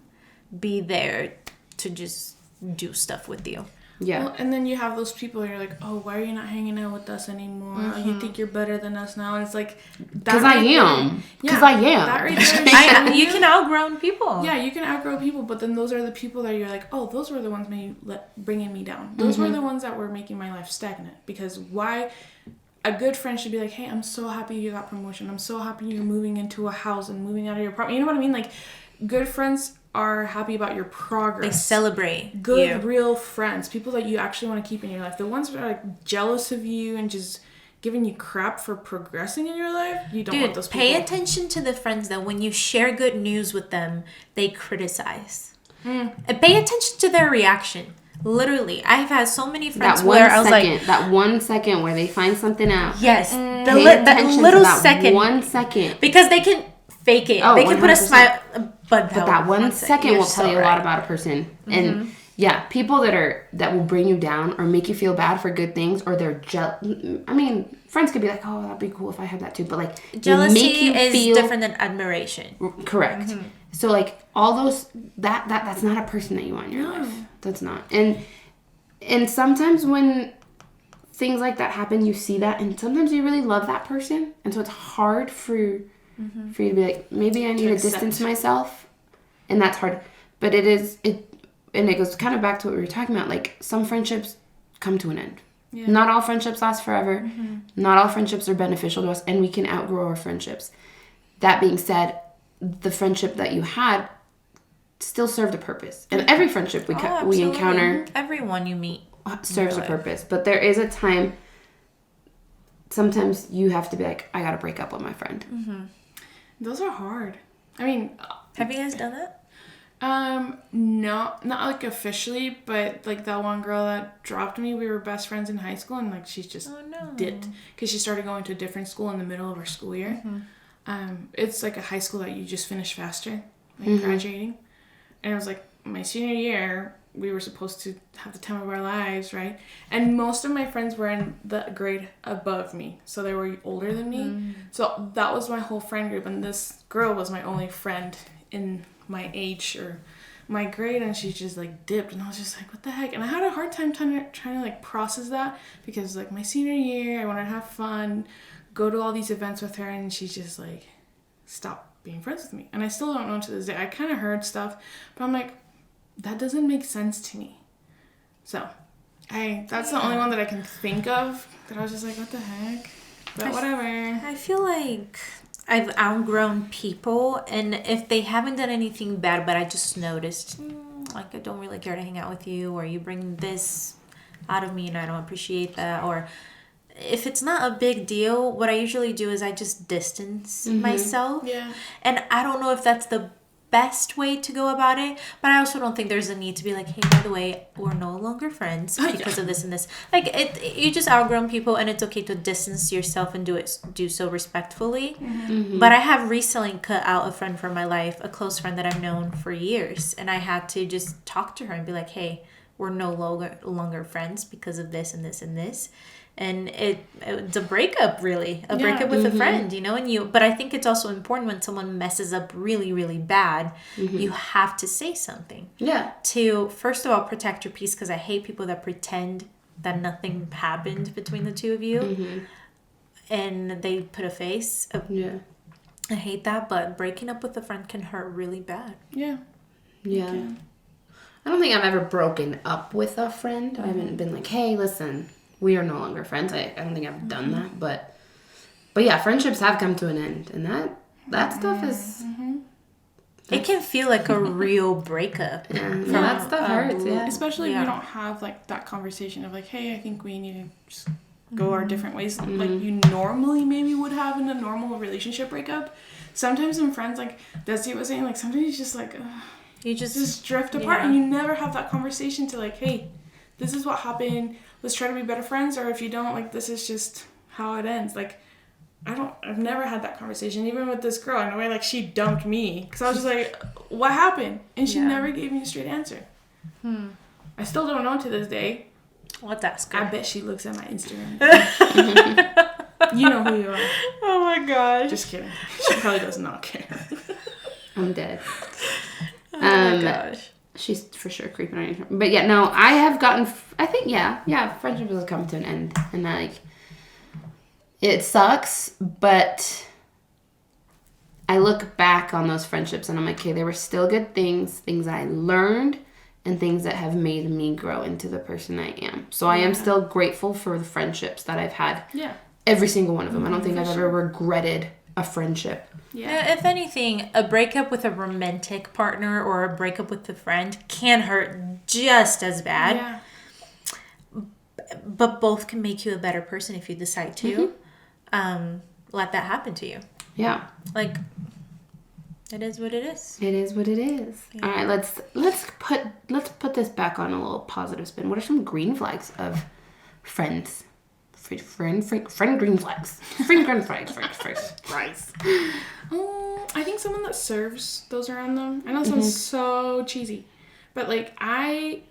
be there to just do stuff with you. Yeah. Well, and then you have those people and you're like, oh, why are you not hanging out with us anymore? Oh, you think you're better than us now? And it's like... Because I am. Because I am. That right there you can outgrow people. Yeah, you can outgrow people, but then those are the people that you're like, oh, those were the ones bringing me down. Those were the ones that were making my life stagnant. Because why... A good friend should be like, hey, I'm so happy you got promotion. I'm so happy you're moving into a house and moving out of your apartment. You know what I mean? Like, good friends are happy about your progress. They celebrate good, real friends. People that you actually want to keep in your life. The ones that are like jealous of you and just giving you crap for progressing in your life, you don't want those people. Pay attention to the friends that when you share good news with them, they criticize. And pay attention to their reaction. Literally, I've had so many friends where I was like... That 1 second where they find something out. Yes. That little second. 1 second. Because they can fake it. They can 100%. Put a smile... But that 1 second will tell you a lot about a person. And yeah, people that will bring you down or make you feel bad for good things, or they're I mean, friends could be like, oh, that'd be cool if I had that too. But like, jealousy is different than admiration. Correct. So like all those that's not a person that you want in your life. That's not. And sometimes when things like that happen, you see that, and sometimes you really love that person, and so it's hard for you to be like, maybe I need to distance myself, and that's hard. But and it goes kind of back to what we were talking about. Like, some friendships come to an end. Yeah. Not all friendships last forever. Not all friendships are beneficial to us, and we can outgrow our friendships. That being said, the friendship that you had still served a purpose. And every friendship we encounter, everyone you meet serves a purpose. But there is a time, sometimes you have to be like, I gotta break up with my friend. Those are hard. I mean, have you guys done that? No, not like officially, but like that one girl that dropped me, we were best friends in high school, and like she's just dipped because she started going to a different school in the middle of her school year. It's like a high school that you just finish faster, like graduating. And it was like my senior year, we were supposed to have the time of our lives, right? And most of my friends were in the grade above me, so they were older than me. So that was my whole friend group, and this girl was my only friend in my age or my grade, and she just like dipped, and I was just like, what the heck? And I had a hard time trying to like process that, because like my senior year, I wanted to have fun, go to all these events with her, and she just like stopped being friends with me. And I still don't know to this day. I kind of heard stuff, but I'm like, that doesn't make sense to me. So that's the only one that I can think of that I was just like, what the heck? But whatever. I feel like I've outgrown people, and if they haven't done anything bad, but I just noticed, like, I don't really care to hang out with you, or you bring this out of me and I don't appreciate that, or if it's not a big deal, what I usually do is I just distance myself. Yeah. And I don't know if that's the best way to go about it, but I also don't think there's a need to be like, hey, by the way, we're no longer friends because of this and this. Like, you just outgrown people, and it's okay to distance yourself and do so respectfully. But I have recently cut out a friend from my life, a close friend that I've known for years, and I had to just talk to her and be like, hey, we're no longer friends because of this and this and this. And it's a breakup, really. A breakup with a friend, you know? But I think it's also important when someone messes up really, really bad, you have to say something. Yeah. To, first of all, protect your peace, because I hate people that pretend that nothing happened between the two of you. And they put a face. Yeah. I hate that, but breaking up with a friend can hurt really bad. Yeah. Yeah. Okay. I don't think I've ever broken up with a friend. I haven't been like, hey, listen, we are no longer friends. I don't think I've done that, but yeah, friendships have come to an end, and that stuff is. It can feel like a real breakup. That stuff hurts. Yeah, especially if you don't have like that conversation of like, hey, I think we need to just go our different ways, like you normally maybe would have in a normal relationship breakup. Sometimes in friends, like Desi was saying, like sometimes you just like you just drift apart, and you never have that conversation to like, hey, this is what happened. Let's try to be better friends, or if you don't, like, this is just how it ends. Like, I've never had that conversation, even with this girl. In a way, like, she dumped me, because I was just like, what happened? And she never gave me a straight answer. I still don't know to this day. Let's ask her. I bet she looks at my Instagram. You know who you are. Oh my gosh. Just kidding. She probably does not care. I'm dead. Oh my gosh. She's for sure creeping on you. But yeah, no, I have gotten, I think, friendship has come to an end. And like, it sucks, but I look back on those friendships and I'm like, okay, there were still good things that I learned, and things that have made me grow into the person I am. So I am still grateful for the friendships that I've had. Yeah. Every single one of them. I don't think I've ever regretted a friendship. Yeah. If anything, a breakup with a romantic partner or a breakup with a friend can hurt just as bad. Yeah. But both can make you a better person if you decide to let that happen to you. Yeah. Like, it is what it is. It is what it is. Yeah. All right, let's put this back on a little positive spin. What are some green flags of friends? Friend green flags. Friend green flags. Fries. I think someone that serves those around them. I know it sounds so cheesy, but like I'm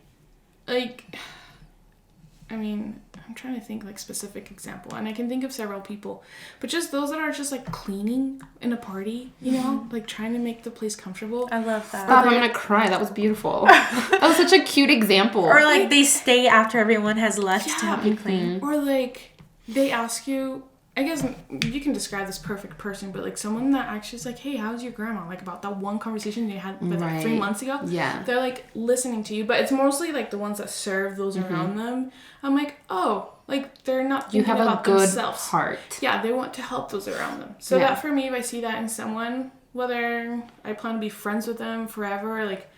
trying to think like specific example, and I can think of several people, but just those that are just like cleaning in a party, you know, like trying to make the place comfortable. I love that. Stop, I'm gonna cry. That was beautiful. That was such a cute example. Or like they stay after everyone has left to help you clean. Or like they ask you, I guess you can describe this perfect person, but like someone that actually is like, hey, how's your grandma? Like about that one conversation they had like 3 months ago. Yeah. They're like listening to you, but it's mostly like the ones that serve those around them. I'm like, oh, like they're not thinking about themselves. You have a good heart. Yeah, they want to help those around them. So that for me, if I see that in someone, whether I plan to be friends with them forever, or like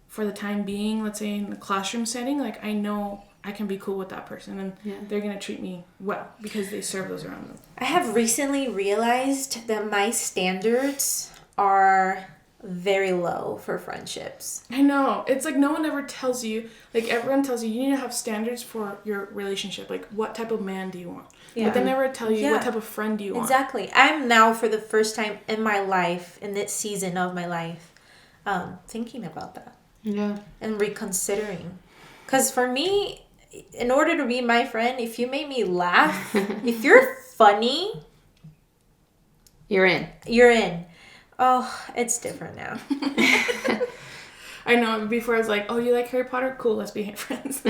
for the time being, let's say in the classroom setting, like I know I can be cool with that person, and they're going to treat me well because they serve those around them. I have recently realized that my standards are very low for friendships. I know. It's like no one ever tells you, like everyone tells you need to have standards for your relationship. Like what type of man do you want? Yeah. But they never tell you what type of friend do you want. Exactly. I'm now for the first time in my life, in this season of my life, thinking about that. Yeah. And reconsidering. Because for me, in order to be my friend, if you make me laugh, if you're funny, you're in. You're in. Oh, it's different now. I know before I was like, oh, you like Harry Potter? Cool, let's be friends.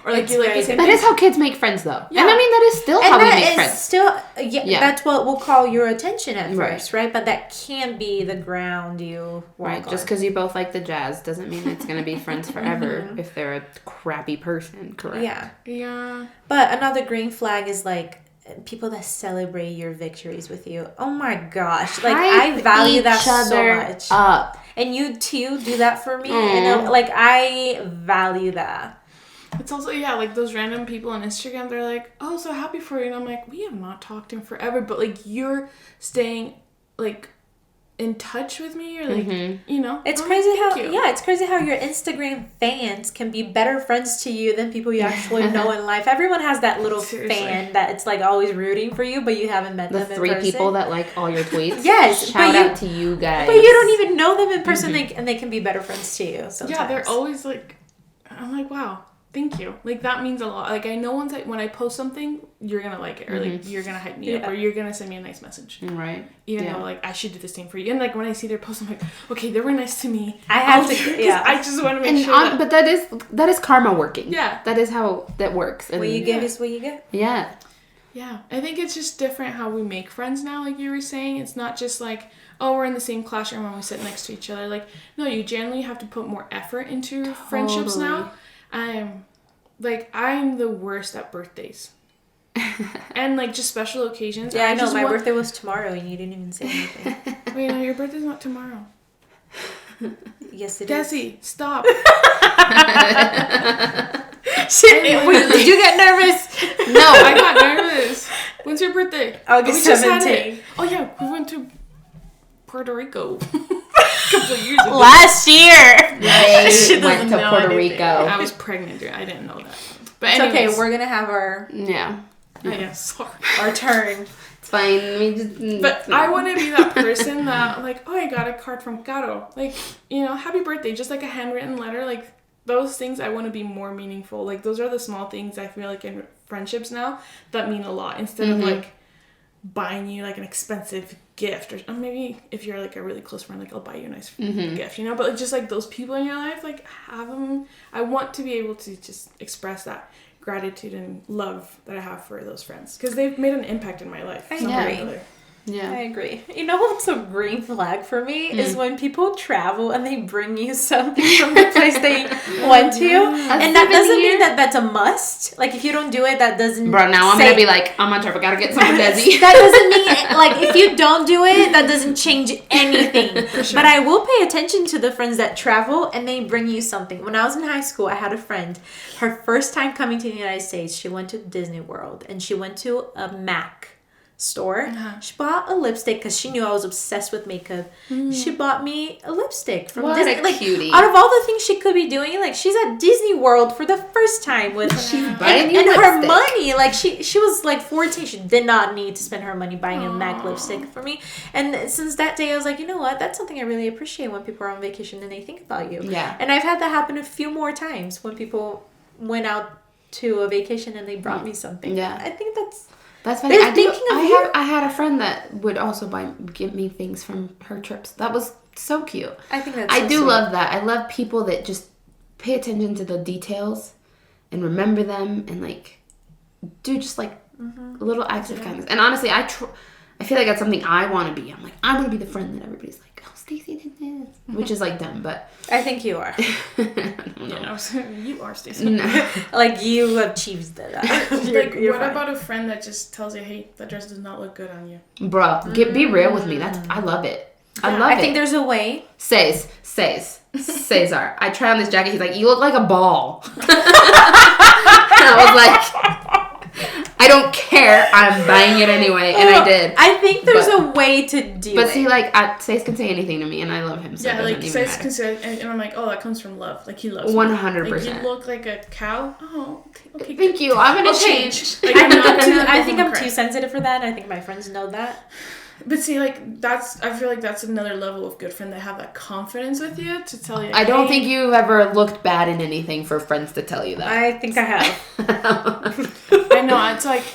Or like you like the same That thing. is how kids make friends, though. Yeah. And I mean, that is still how we make friends. Still, that's what we'll call your attention at first, right? But that can be the ground you walk on. Just because you both like the jazz doesn't mean it's going to be friends forever if they're a crappy person, correct? Yeah. Yeah. But another green flag is like people that celebrate your victories with you. Oh my gosh. Like, I value that so much. Up. And you too do that for me. And like, I value that. It's also, like those random people on Instagram, they're like, oh, so happy for you. And I'm like, we have not talked in forever. But like, you're staying like in touch with me, or like it's crazy how it's crazy how your Instagram fans can be better friends to you than people you actually know in life. Everyone has that little fan that it's like always rooting for you, but you haven't met them in person. The 3 people that like all your tweets. Yes, shout out to you guys. But you don't even know them in person, and they can be better friends to you sometimes. Yeah, they're always like, I'm like, wow, thank you. Like, that means a lot. Like, I know when I post something, you're gonna like it, or like you're gonna hype me up, or you're gonna send me a nice message. Right. Even though like I should do the same for you. And like when I see their posts, I'm like, okay, they were nice to me. I have to. I just want to make sure. But that is karma working. Yeah. That is how that works. What you get is what you get. Yeah. Yeah. I think it's just different how we make friends now. Like you were saying, it's not just like, oh, we're in the same classroom when we sit next to each other. Like, no, you generally have to put more effort into friendships now. I'm the worst at birthdays. And like just special occasions. Yeah, I know. My birthday was tomorrow and you didn't even say anything. Wait, no, your birthday's not tomorrow. Yes, it Desi, stop. Shit, did you get nervous? No, I got nervous. When's your birthday? August 17th. Oh yeah, we went to Puerto Rico. A couple of years ago. Last year. They went to Puerto Rico. I was pregnant, dude. I didn't know that. But it's okay. We're gonna have our sorry. Our turn. It's fine. But I want to be that person that like, oh, I got a card from Caro. Like, happy birthday. Just like a handwritten letter. Like those things, I want to be more meaningful. Like those are the small things I feel like in friendships now that mean a lot, instead of like buying you like an expensive gift, or maybe if you're like a really close friend, like I'll buy you a nice gift, but like, just like those people in your life, like have them. I want to be able to just express that gratitude and love that I have for those friends, because they've made an impact in my life. I agree. Yeah, I agree. You know what's a green flag for me is when people travel and they bring you something from the place they went to, and that doesn't mean that that's a must. Like if you don't do it, that doesn't. Bro, now I'm gonna be like, I'm on trip. I gotta get some for Desi. That doesn't mean like if you don't do it, that doesn't change anything. For sure. But I will pay attention to the friends that travel and they bring you something. When I was in high school, I had a friend. Her first time coming to the United States, she went to Disney World and she went to a MAC store. She bought a lipstick because she knew I was obsessed with makeup. She bought me a lipstick from Disney. What a cutie. Out of all the things she could be doing, like she's at Disney World for the first time with and her money. Like she was like 14. She did not need to spend her money buying a MAC lipstick for me. And since that day, I was like, you know what? That's something I really appreciate when people are on vacation and they think about you. Yeah. And I've had that happen a few more times when people went out to a vacation and they brought me something. Yeah. I think that's funny. I had a friend that would also give me things from her trips. That was so cute. I think that's I do love that. I love people that just pay attention to the details and remember them and like do just like little acts of kindness. And honestly, I feel like that's something I want to be. I'm like, I want to be the friend that everybody's like, oh, Stacey did this, which is like dumb, but I think you are. You are, Stacey. No. Like you achieved that. What about a friend that just tells you, hey, that dress does not look good on you? Bro, be real with me. I love it. I think there's a way. Cesar. I try on this jacket. He's like, you look like a ball. And I was like, I don't care. I'm buying it anyway, and I did. I think there's a way to do it. But see, like, Sace can say anything to me, and I love him. So like Sace can say, and I'm like, oh, that comes from love. Like he loves 100%. Like, you look like a cow. Oh, okay. Thank you. I'm gonna change. Like, I think I'm too sensitive for that. I think my friends know that. But see, like, I feel like that's another level of good friend that have that confidence with you to tell you. I don't think you've ever looked bad in anything for friends to tell you that. I think I have. I know. It's like,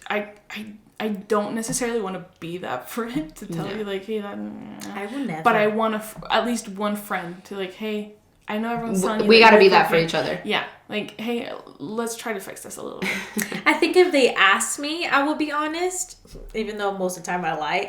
I don't necessarily want to be that friend to tell you, like, hey, that. I will never. But I want at least one friend to, like, hey, I know everyone's telling you we got to be that for each other. Yeah. Like, hey, let's try to fix this a little bit. I think if they ask me, I will be honest, even though most of the time I lie.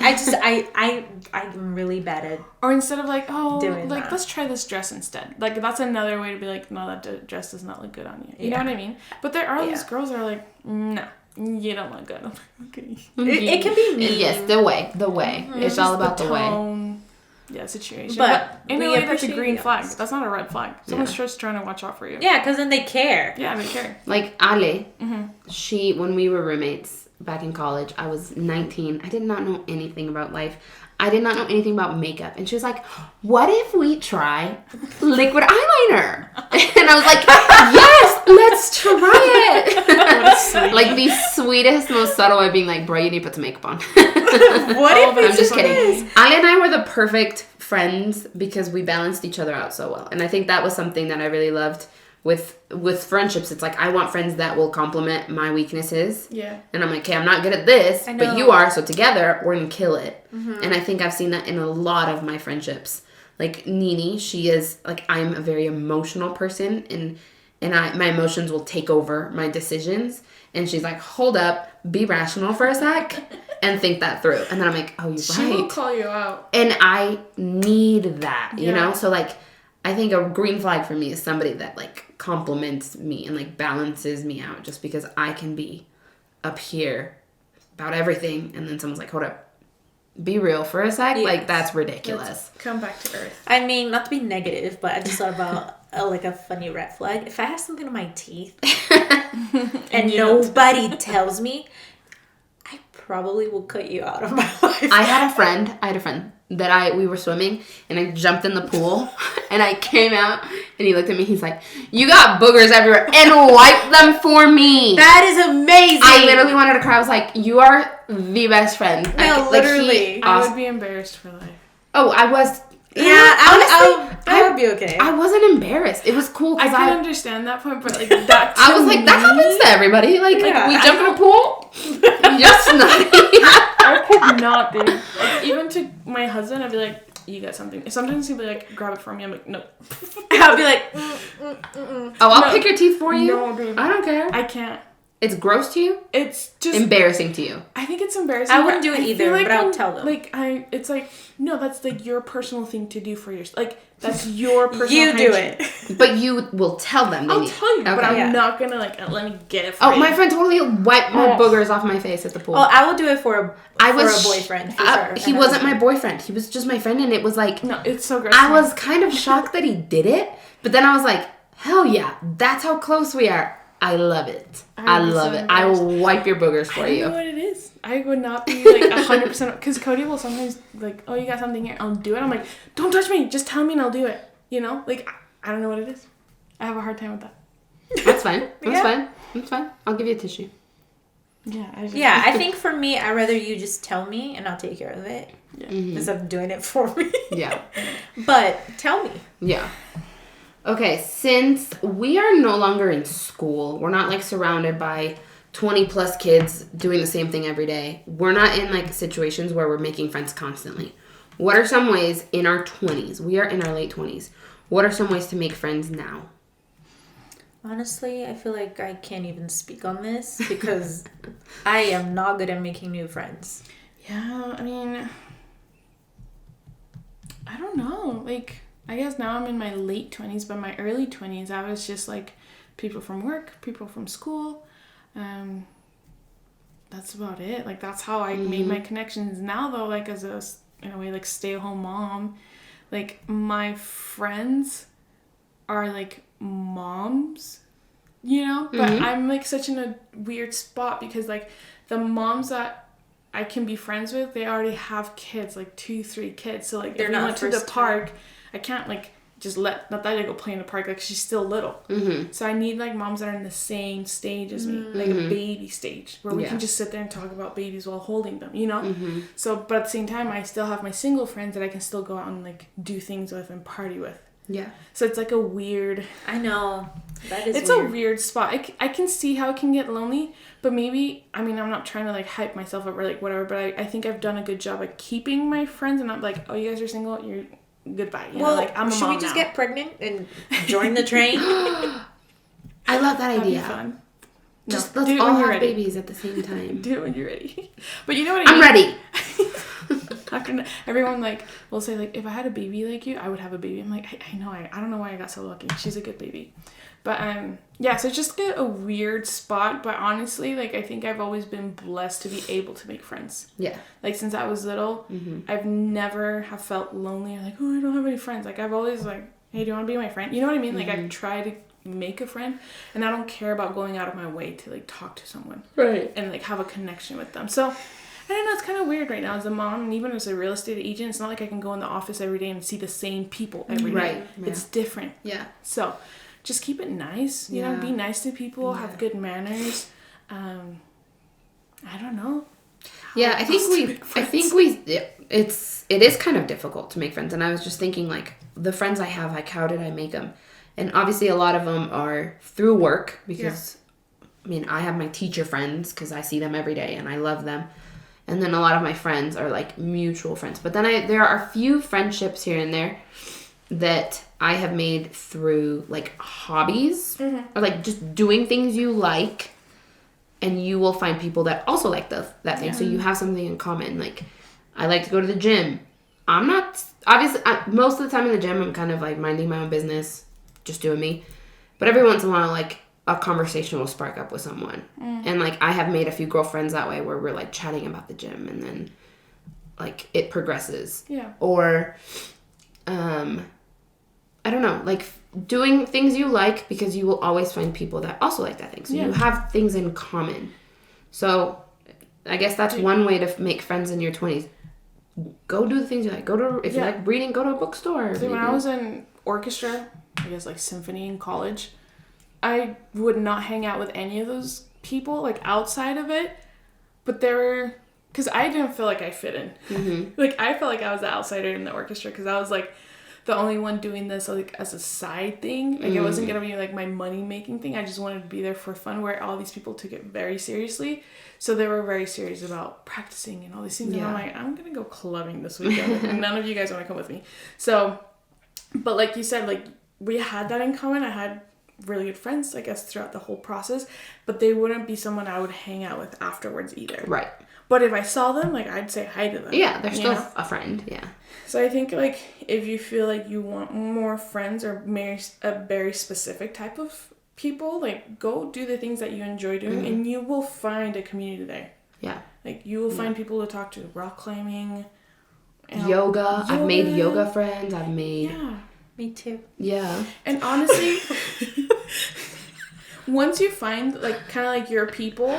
I'm really bad at or instead of like, oh, doing like, that. let's try this dress instead. Like, that's another way to be like, no, that dress does not look good on you. You know what I mean? But there are these girls that are like, no, you don't look good. I'm like, okay. It can be me. Yes, the way. Mm-hmm. It's all about the way. Yeah, situation. But in a way, that's a green flag. That's not a red flag. Someone's just trying to watch out for you. Yeah, because then they care. Yeah, they care. Like Ale, when we were roommates back in college, I was 19. I did not know anything about life. I did not know anything about makeup. And she was like, what if we try liquid eyeliner? And I was like, yes, let's try it. Like the sweetest, most subtle way of being like, bro, you need to put some makeup on. What if I'm just kidding. Ale and I were the perfect friends because we balanced each other out so well. And I think that was something that I really loved with friendships. It's like I want friends that will complement my weaknesses. Yeah. And I'm like, okay, I'm not good at this, but you are, so together we're gonna kill it. Mm-hmm. And I think I've seen that in a lot of my friendships. Like Nini, she is like, I'm a very emotional person, and my emotions will take over my decisions. And she's like, hold up, be rational for a sec and think that through. And then I'm like, oh, you're she right. She will call you out. And I need that, you know? So like, I think a green flag for me is somebody that like compliments me and like balances me out, just because I can be up here about everything and then someone's like, hold up, be real for a sec. Yes. Like, that's ridiculous. Let's come back to earth. I mean, not to be negative, but I just thought about like a funny red flag. If I have something in my teeth and nobody tells me, I probably will cut you out of my life. I had a friend that we were swimming and I jumped in the pool and I came out and he looked at me, he's like, you got boogers everywhere, and wiped them for me. That is amazing. I literally wanted to cry. I was like, you are the best friend. No, literally. I would be embarrassed for life. Oh, I was. Yeah, I would be okay. I wasn't embarrassed. It was cool because I can understand that point, but like that. I was like, that happens to everybody. Like we jump in a pool. Just not. I could not, dude. Like, even to my husband, I'd be like, you got something. Sometimes he'd be like, grab it from me. I'm like, no. I'll be like, Oh, I'll pick your teeth for you. No, dude. I don't care. I can't. It's gross to you? It's just embarrassing to you. I think it's embarrassing. I wouldn't do it either, but I'll tell them. Like it's like, no, that's like your personal thing to do for yourself. Like that's your personal You hygiene. do it. But you will tell them. I'll tell you, but I'm not gonna like let me get it for you. My friend totally wiped my boogers off my face at the pool. Oh, I will do it for a boyfriend. For sure. He wasn't my boyfriend. He was just my friend, and it was like, no, it's so gross. I was kind of shocked that he did it, but then I was like, hell yeah, that's how close we are. I love it. I love it. I will wipe your boogers for you. I don't know what it is. I would not be like 100%. Because Cody will sometimes like, oh, you got something here. I'll do it. I'm like, don't touch me. Just tell me and I'll do it. You know? Like, I don't know what it is. I have a hard time with that. That's fine. That's fine. I'll give you a tissue. Yeah. I think for me, I'd rather you just tell me and I'll take care of it. Yeah. Instead of doing it for me. Yeah. But tell me. Yeah. Okay, since we are no longer in school, we're not like surrounded by 20 plus kids doing the same thing every day. We're not in like situations where we're making friends constantly. What are some ways in our 20s? We are in our late 20s. What are some ways to make friends now? Honestly, I feel like I can't even speak on this because I am not good at making new friends. Yeah, I mean, I don't know. Like, I guess now I'm in my late 20s, but my early 20s, I was just like people from work, people from school. That's about it. Like, that's how I made my connections. Now, though, like, as a, in a way, like, stay-at-home mom, like, my friends are, like, moms, you know? But I'm, like, such in a weird spot because, like, the moms that I can be friends with, they already have kids, like 2-3 kids. So, like, if we went to the park, I can't, like, just let Natalia go play in the park. Like, she's still little. So I need, like, moms that are in the same stage as me. Like, a baby stage. Where we can just sit there and talk about babies while holding them, you know? So, but at the same time, I still have my single friends that I can still go out and, like, do things with and party with. Yeah. So it's, like, a weird... I know. That is It's weird. A weird spot. I can see how it can get lonely. But maybe... I mean, I'm not trying to, like, hype myself up or, like, whatever. But I think I've done a good job at keeping my friends. And I'm like, oh, you guys are single? You're... goodbye. You well, know, like I'm a should mom we just now. get pregnant and join the train? I love that idea. That'd be fun. Just no, let's all have babies at the same time. Do it when you're ready. But you know what I mean? I'm ready. Everyone like will say like, if I had a baby like you, I would have a baby. I'm like, I know, I don't know why I got so lucky. She's a good baby. But yeah, so just a weird spot. But honestly, like I think I've always been blessed to be able to make friends. Yeah. Like since I was little, I've never have felt lonely or like, oh, I don't have any friends. Like I've always like, hey, do you want to be my friend? You know what I mean? Like I try to make a friend, and I don't care about going out of my way to like talk to someone, right, and like have a connection with them. So I don't know, it's kind of weird right now as a mom, and even as a real estate agent, it's not like I can go in the office every day and see the same people every day. Right. Yeah. It's different. Yeah. So just keep it nice, you know, be nice to people, have good manners. I don't know. Yeah, it is kind of difficult to make friends, and I was just thinking like the friends I have, like how did I make them? And obviously a lot of them are through work because, I mean, I have my teacher friends because I see them every day and I love them. And then a lot of my friends are like mutual friends. But then there are a few friendships here and there that I have made through like hobbies or like just doing things you like. And you will find people that also like that thing. So you have something in common. Like I like to go to the gym. I'm not, obviously, most of the time in the gym, I'm kind of like minding my own business. Just doing me. But every once in a while, like, a conversation will spark up with someone. And, like, I have made a few girlfriends that way where we're, like, chatting about the gym and then, like, it progresses. Yeah. Or, I don't know, like, doing things you like because you will always find people that also like that thing. So you have things in common. So, I guess that's one way to make friends in your 20s. Go do the things you like. If you like reading, go to a bookstore. See, when I was in orchestra, I guess like symphony in college, I would not hang out with any of those people like outside of it, but there were, because I didn't feel like I fit in. Like I felt like I was the outsider in the orchestra because I was like the only one doing this like as a side thing. Like it wasn't gonna be like my money making thing. I just wanted to be there for fun, where all these people took it very seriously. So they were very serious about practicing and all these things. And I'm like, I'm gonna go clubbing this weekend. And none of you guys want to come with me. So, but like you said, like we had that in common. I had really good friends, I guess, throughout the whole process, but they wouldn't be someone I would hang out with afterwards either. Right. But if I saw them, like, I'd say hi to them. Yeah, they're still a friend, yeah. So I think, like, if you feel like you want more friends or a very specific type of people, like, go do the things that you enjoy doing, and you will find a community there. Yeah. Like, you will find people to talk to. Rock climbing. Yoga. I've made yoga friends. I've made... Yeah. Me too. Yeah. And honestly, once you find, like, kind of like your people,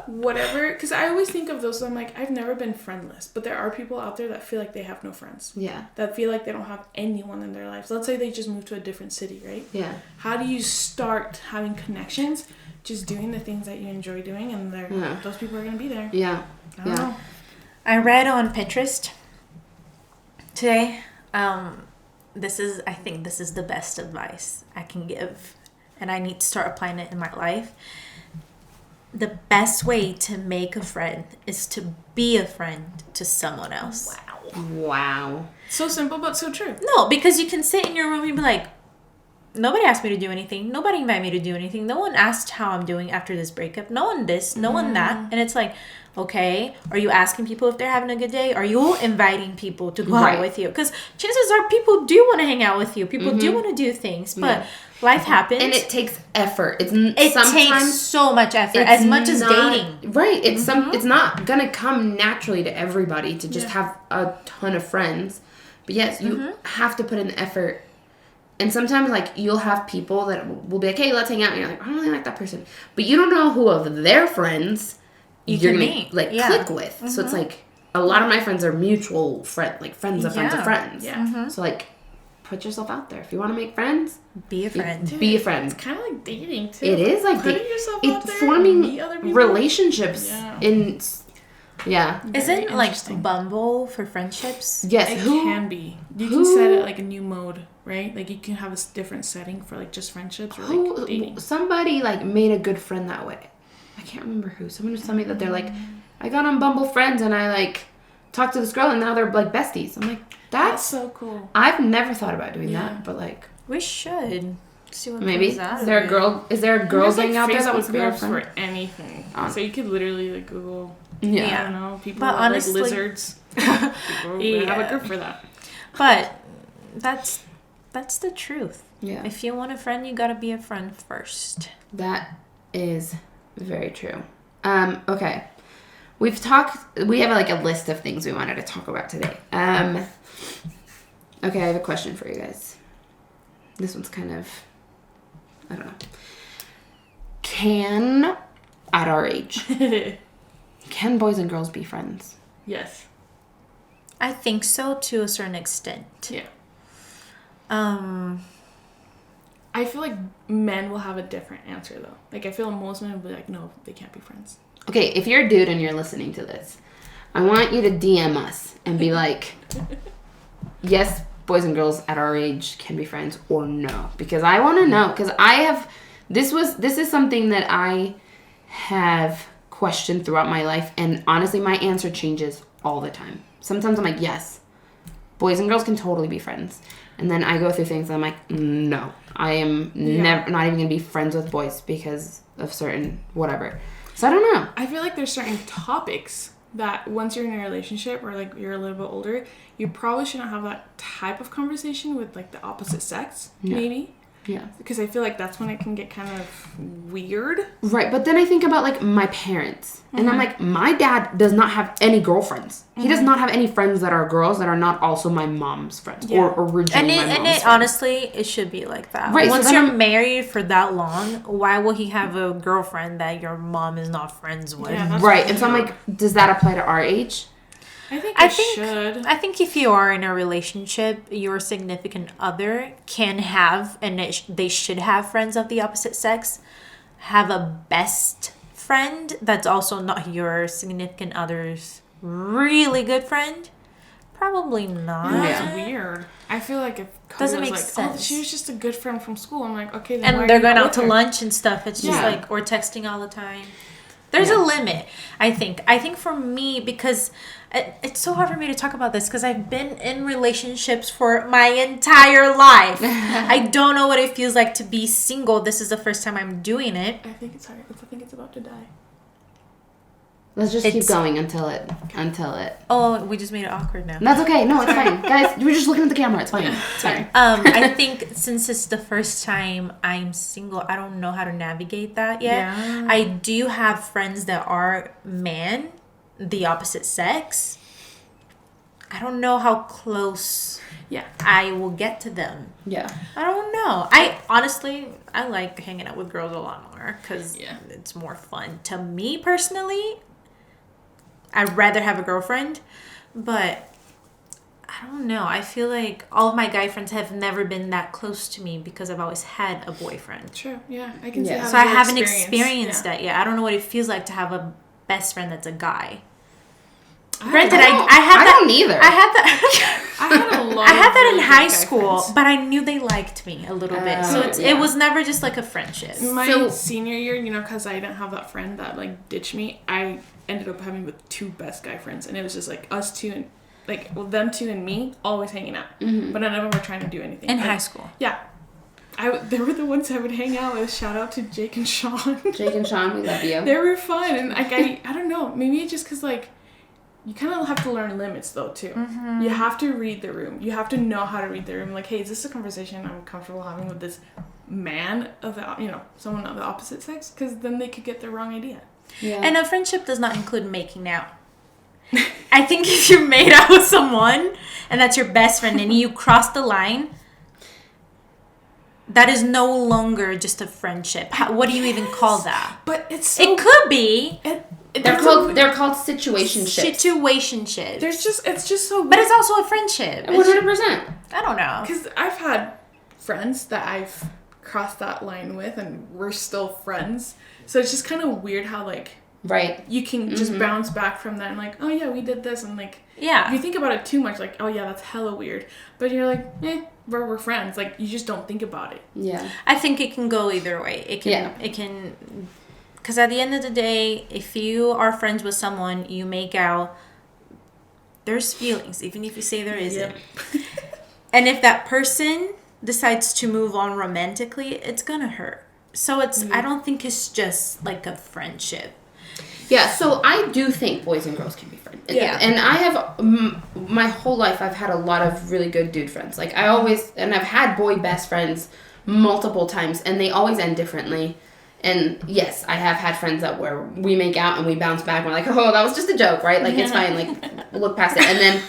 whatever, because I always think of those, so I'm like, I've never been friendless, but there are people out there that feel like they have no friends. Yeah. That feel like they don't have anyone in their lives. Let's say they just moved to a different city, right? Yeah. How do you start having connections? Just doing the things that you enjoy doing, and those people are going to be there. Yeah. I don't know. I read on Pinterest today, I think this is the best advice I can give, and I need to start applying it in my life. The best way to make a friend is to be a friend to someone else. Wow. So simple, but so true. No, because you can sit in your room and be like, nobody asked me to do anything. Nobody invited me to do anything. No one asked how I'm doing after this breakup. No one this, no one that. And it's like, okay, are you asking people if they're having a good day? Are you inviting people to go out with you? Because chances are people do want to hang out with you. People do want to do things. But life happens. And it takes effort. It takes so much effort. As much as dating. Right. It's it's not going to come naturally to everybody to just have a ton of friends. But yes, you have to put in the effort. And sometimes, like, you'll have people that will be like, hey, let's hang out. And you're like, I don't really like that person. But you don't know who of their friends you're going to, like, click with. So it's like, a lot of my friends are mutual friends of friends of friends. Yeah. So, like, put yourself out there. If you want to make friends, be a friend. Dude, be a friend. It's kind of like dating, too. It is like putting yourself out there. It's forming relationships in... Yeah. Isn't like Bumble for friendships? Yes. It can be. You can set it like a new mode, right? Like you can have a different setting for like just friendships or like dating. Somebody like made a good friend that way. I can't remember who. Someone was telling me that they're like, I got on Bumble Friends and I like talked to this girl and now they're like besties. I'm like, that's so cool. I've never thought about doing that, but like we should see what maybe. Is there a girl gang out there that wants to be our friend? For anything. So you could literally like Google. Yeah. I don't know. People that honestly, like lizards. People would have a group for that. But that's the truth. Yeah. If you want a friend, you gotta be a friend first. That is very true. Okay. We have like a list of things we wanted to talk about today. Okay, I have a question for you guys. This one's kind of, I don't know. At our age, can boys and girls be friends? Yes. I think so to a certain extent. Yeah. I feel like men will have a different answer though. Like I feel most men will be like, no, they can't be friends. Okay, if you're a dude and you're listening to this, I want you to DM us and be like, yes, boys and girls at our age can be friends, or no. Because I want to know. Because this is something that I have questioned throughout my life. And honestly, my answer changes all the time. Sometimes I'm like, yes, boys and girls can totally be friends. And then I go through things and I'm like, no, I am never not even going to be friends with boys because of certain whatever. So I don't know. I feel like there's certain topics that once you're in a relationship or like you're a little bit older, you probably shouldn't have that type of conversation with like the opposite sex, maybe. Yeah. Because I feel like that's when it can get kind of weird. Right, but then I think about like my parents. And I'm like, my dad does not have any girlfriends. He does not have any friends that are girls that are not also my mom's friends or originally my mom's friends. Honestly, it should be like that. Right, once you're married for that long, why will he have a girlfriend that your mom is not friends with? Yeah, right, and so I'm like, does that apply to our age? I think it should. I think if you are in a relationship, your significant other can have, and they should have friends of the opposite sex. Have a best friend that's also not your significant other's really good friend. Probably not. That's weird. I feel like if Cody doesn't make like, sense. Oh, she was just a good friend from school. I'm like, okay, then and they're going out to lunch and stuff. It's just like, or texting all the time. There's a limit, I think. I think for me, because it's so hard for me to talk about this because I've been in relationships for my entire life. I don't know what it feels like to be single. This is the first time I'm doing it. I think it's hard. I think it's about to die. Let's just keep going until it. Oh, we just made it awkward now. That's okay. No, it's fine. Guys, we're just looking at the camera. It's fine. It's fine. I think since it's the first time I'm single, I don't know how to navigate that yet. Yeah. I do have friends that are the opposite sex. I don't know how close I will get to them. Yeah. I don't know. I like hanging out with girls a lot more because it's more fun. To me personally, I'd rather have a girlfriend, but I don't know. I feel like all of my guy friends have never been that close to me because I've always had a boyfriend. True. Yeah, I can see how. So I haven't experienced that yet. I don't know what it feels like to have a best friend that's a guy. Granted, I don't either. I had that. I had that in high school, but I knew they liked me a little bit, so it was never just like a friendship. My senior year, because I didn't have that friend that like ditched me, I ended up having with two best guy friends, and it was just like us two and them two and me always hanging out, but none of them were trying to do anything in high school. Yeah. They were the ones I would hang out with. Shout out to Jake and Sean. Jake and Sean, we love you. They were fun, and I don't know, maybe it's just because you kind of have to learn limits, though, too. Mm-hmm. You have to read the room. You have to know how to read the room. Like, hey, is this a conversation I'm comfortable having with this man of the, someone of the opposite sex? Because then they could get the wrong idea. Yeah. And a friendship does not include making out. I think if you made out with someone and that's your best friend and you cross the line, that is no longer just a friendship. What do you even call that? But it's it could be. They're called situationships. Situationships. It's just so weird. But it's also a friendship. 100%. I don't know. Because I've had friends that I've crossed that line with and we're still friends. So it's just kind of weird how you can just bounce back from that and oh yeah, we did this, and if you think about it too much, oh yeah, that's hella weird. But you're like, we're friends. You just don't think about it. Yeah. I think it can go either way. It can because at the end of the day, if you are friends with someone, you make out, there's feelings, even if you say there isn't. And if that person decides to move on romantically, it's gonna hurt. So it's, I don't think it's just like a friendship. Yeah, so I do think boys and girls can be friends. Yeah. And I have, my whole life, I've had a lot of really good dude friends. Like, and I've had boy best friends multiple times, and they always end differently. And yes, I have had friends that where we make out and we bounce back and we're like, oh, that was just a joke, right? Like, it's fine, like, look past it. And then...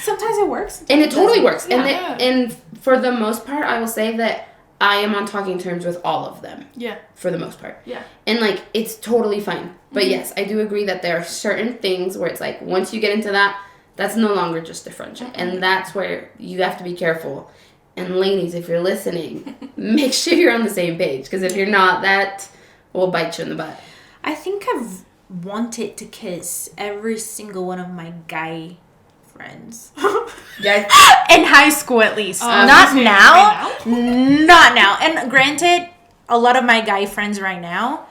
Sometimes it works. And it totally works. Yeah. And for the most part, I will say that I am on talking terms with all of them. Yeah. For the most part. Yeah. And, like, it's totally fine. But, yes, I do agree that there are certain things where it's like, once you get into that, that's no longer just a friendship. And that's where you have to be careful. And, ladies, if you're listening, make sure you're on the same page. Because if you're not, that will bite you in the butt. I think I've wanted to kiss every single one of my guy friends. Yeah. In high school, at least. Not now. Not now. And granted, a lot of my guy friends right now,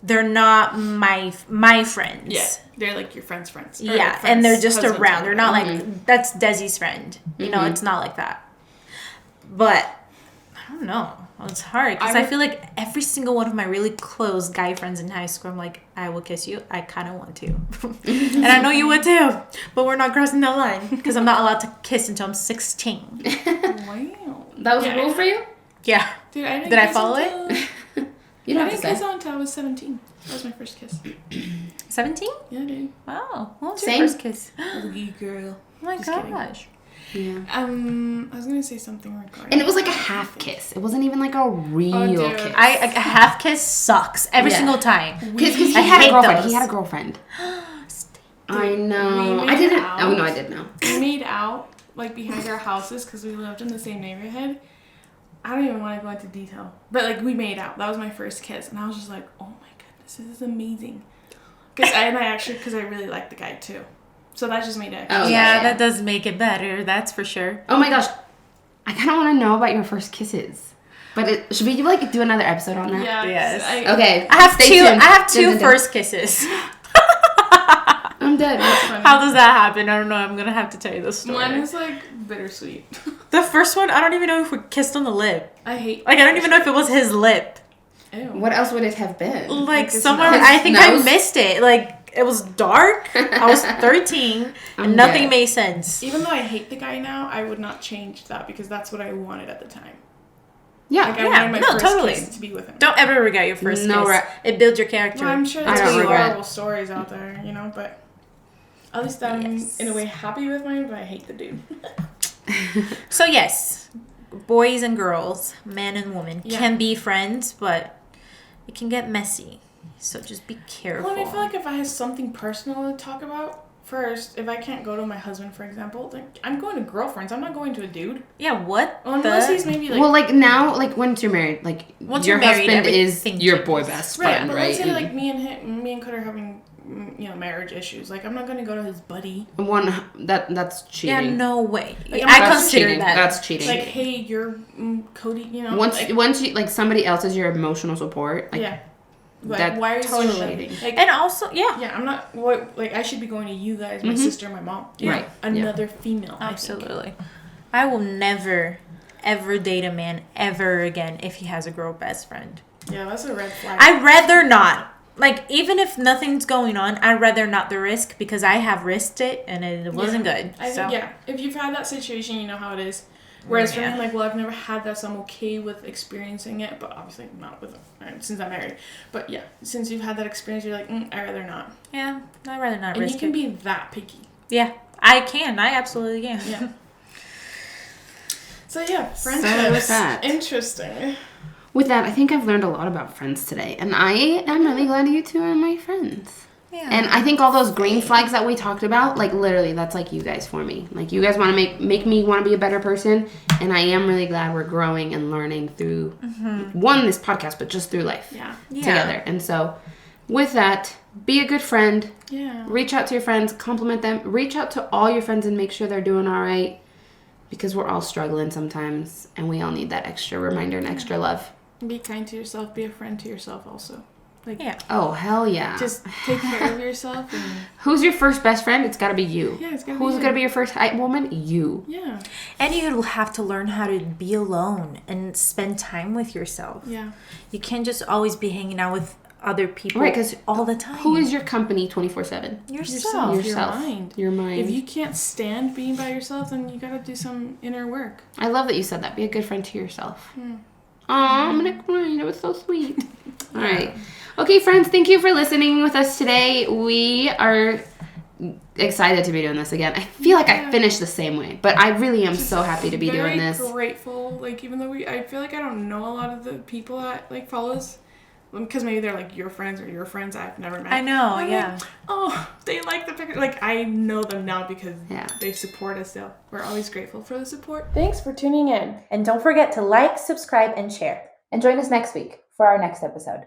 they're not my friends. Yeah. They're like your friends' friends. Yeah, friends, and they're just around. They're not like, that's Desi's friend. You know, it's not like that. But, I don't know. It's hard because I feel like every single one of my really close guy friends in high school, I'm like, I will kiss you. I kind of want to. And I know you would too. But we're not crossing that line because I'm not allowed to kiss until I'm 16. Wow. That was a rule for you? Yeah. Dude, I didn't Did I follow it? You don't I have to didn't say. kiss until I was 17. That was my first kiss. 17? Yeah, dude. Wow. What was Same. your first kiss? Oogie girl. Oh my Just gosh. Yeah. I was gonna say something regarding. And it was like a half kiss. It wasn't even like a real kiss. A half kiss sucks every single time. Because he I had a hate girlfriend. those. He had a girlfriend. I We know. made I didn't. out. Oh no, I did know. We made out like behind our houses because we lived in the same neighborhood. I don't even want to go into detail, but like we made out. That was my first kiss, and I was just like, oh my goodness, this is amazing. Because I really liked the guy too. So that just made it. Oh, yeah, that does make it better. That's for sure. Oh my gosh, I kind of want to know about your first kisses. But should we like do another episode on that? Yeah. Yes. Okay. I have stay two. tuned. I have two Dun. first kisses. I'm dead. That's funny. How does that happen? I don't know. I'm gonna have to tell you the story. Mine was like bittersweet. The first one, I don't even know if we kissed on the lip. I hate. Like I don't even know if it was his lip. Ew. What else would it have been? Like his somewhere, nose. I think Nose? I missed it. Like it was dark. I was 13, and nothing made sense. Even though I hate the guy now, I would not change that because that's what I wanted at the time. Yeah. Like I wanted my first kiss to be with him. Don't ever regret your first kiss. It builds your character. Well, I'm sure I there's don't regret. horrible stories out there, you know, but at least I'm in a way happy with mine, but I hate the dude. So yes, boys and girls, men and women can be friends, but it can get messy. So just be careful. Well, and I feel like if I have something personal to talk about, first, if I can't go to my husband, for example, like I'm going to girlfriends. I'm not going to a dude. Yeah, what? Well, unless he's maybe like... Well, like now, like once you're married, like Once your you're married, husband is everything your changes. boy best Right, friend, but right? let's say like me and Kurt are having, you know, marriage issues. Like I'm not going to go to his buddy. That's cheating. Yeah, no way. Like, I That's consider cheating. that. That's cheating. Like, hey, you're Cody, you know. Once you like somebody else is your emotional support. Like, yeah. Like, that's why are you totally cheating? Like, And also, yeah. yeah, I'm not. What like I should be going to you guys, my sister, my mom. Yeah. Right. Another female. Absolutely. I will never, ever date a man ever again if he has a girl best friend. Yeah, that's a red flag. I'd rather not. Like, even if nothing's going on, I'd rather not the risk because I have risked it and it wasn't good. I think, if you've had that situation, you know how it is. Whereas for me, I'm like, well, I've never had that, so I'm okay with experiencing it, but obviously not with since I'm married. But yeah, since you've had that experience, you're like, I'd rather not. Yeah, I'd rather not and risk you can it. be that picky. Yeah, I can. I absolutely can. Yeah. So yeah, friendships. So Interesting. with that, I think I've learned a lot about friends today, and I am really glad you two are my friends. Yeah. And I think all those green flags that we talked about, like literally, that's like you guys for me. Like you guys want to make me want to be a better person, and I am really glad we're growing and learning through this podcast, but just through life together. And so, with that, be a good friend. Yeah. Reach out to your friends, compliment them. Reach out to all your friends and make sure they're doing all right, because we're all struggling sometimes, and we all need that extra reminder and extra love. Be kind to yourself. Be a friend to yourself also. Like, Oh, hell yeah. Just take care of yourself. And... Who's your first best friend? It's got to be you. Yeah, it's got to be Who's you. going to be your first hype woman? You. Yeah. And you have to learn how to be alone and spend time with yourself. Yeah. You can't just always be hanging out with other people all the time. Who is your company 24/7? Yourself. Your mind. If you can't stand being by yourself, then you got to do some inner work. I love that you said that. Be a good friend to yourself. I'm going to cry. That was so sweet. All right. Okay, friends, thank you for listening with us today. We are excited to be doing this again. I feel like I finished the same way, but I really am so happy to be doing this. Very grateful. Like, even though I feel like I don't know a lot of the people that, like, follow us. Because maybe they're, like, your friends or your friends I've never met. I know, yeah. Like, they like the picture. Like, I know them now because they support us still. We're always grateful for the support. Thanks for tuning in. And don't forget to like, subscribe, and share. And join us next week for our next episode.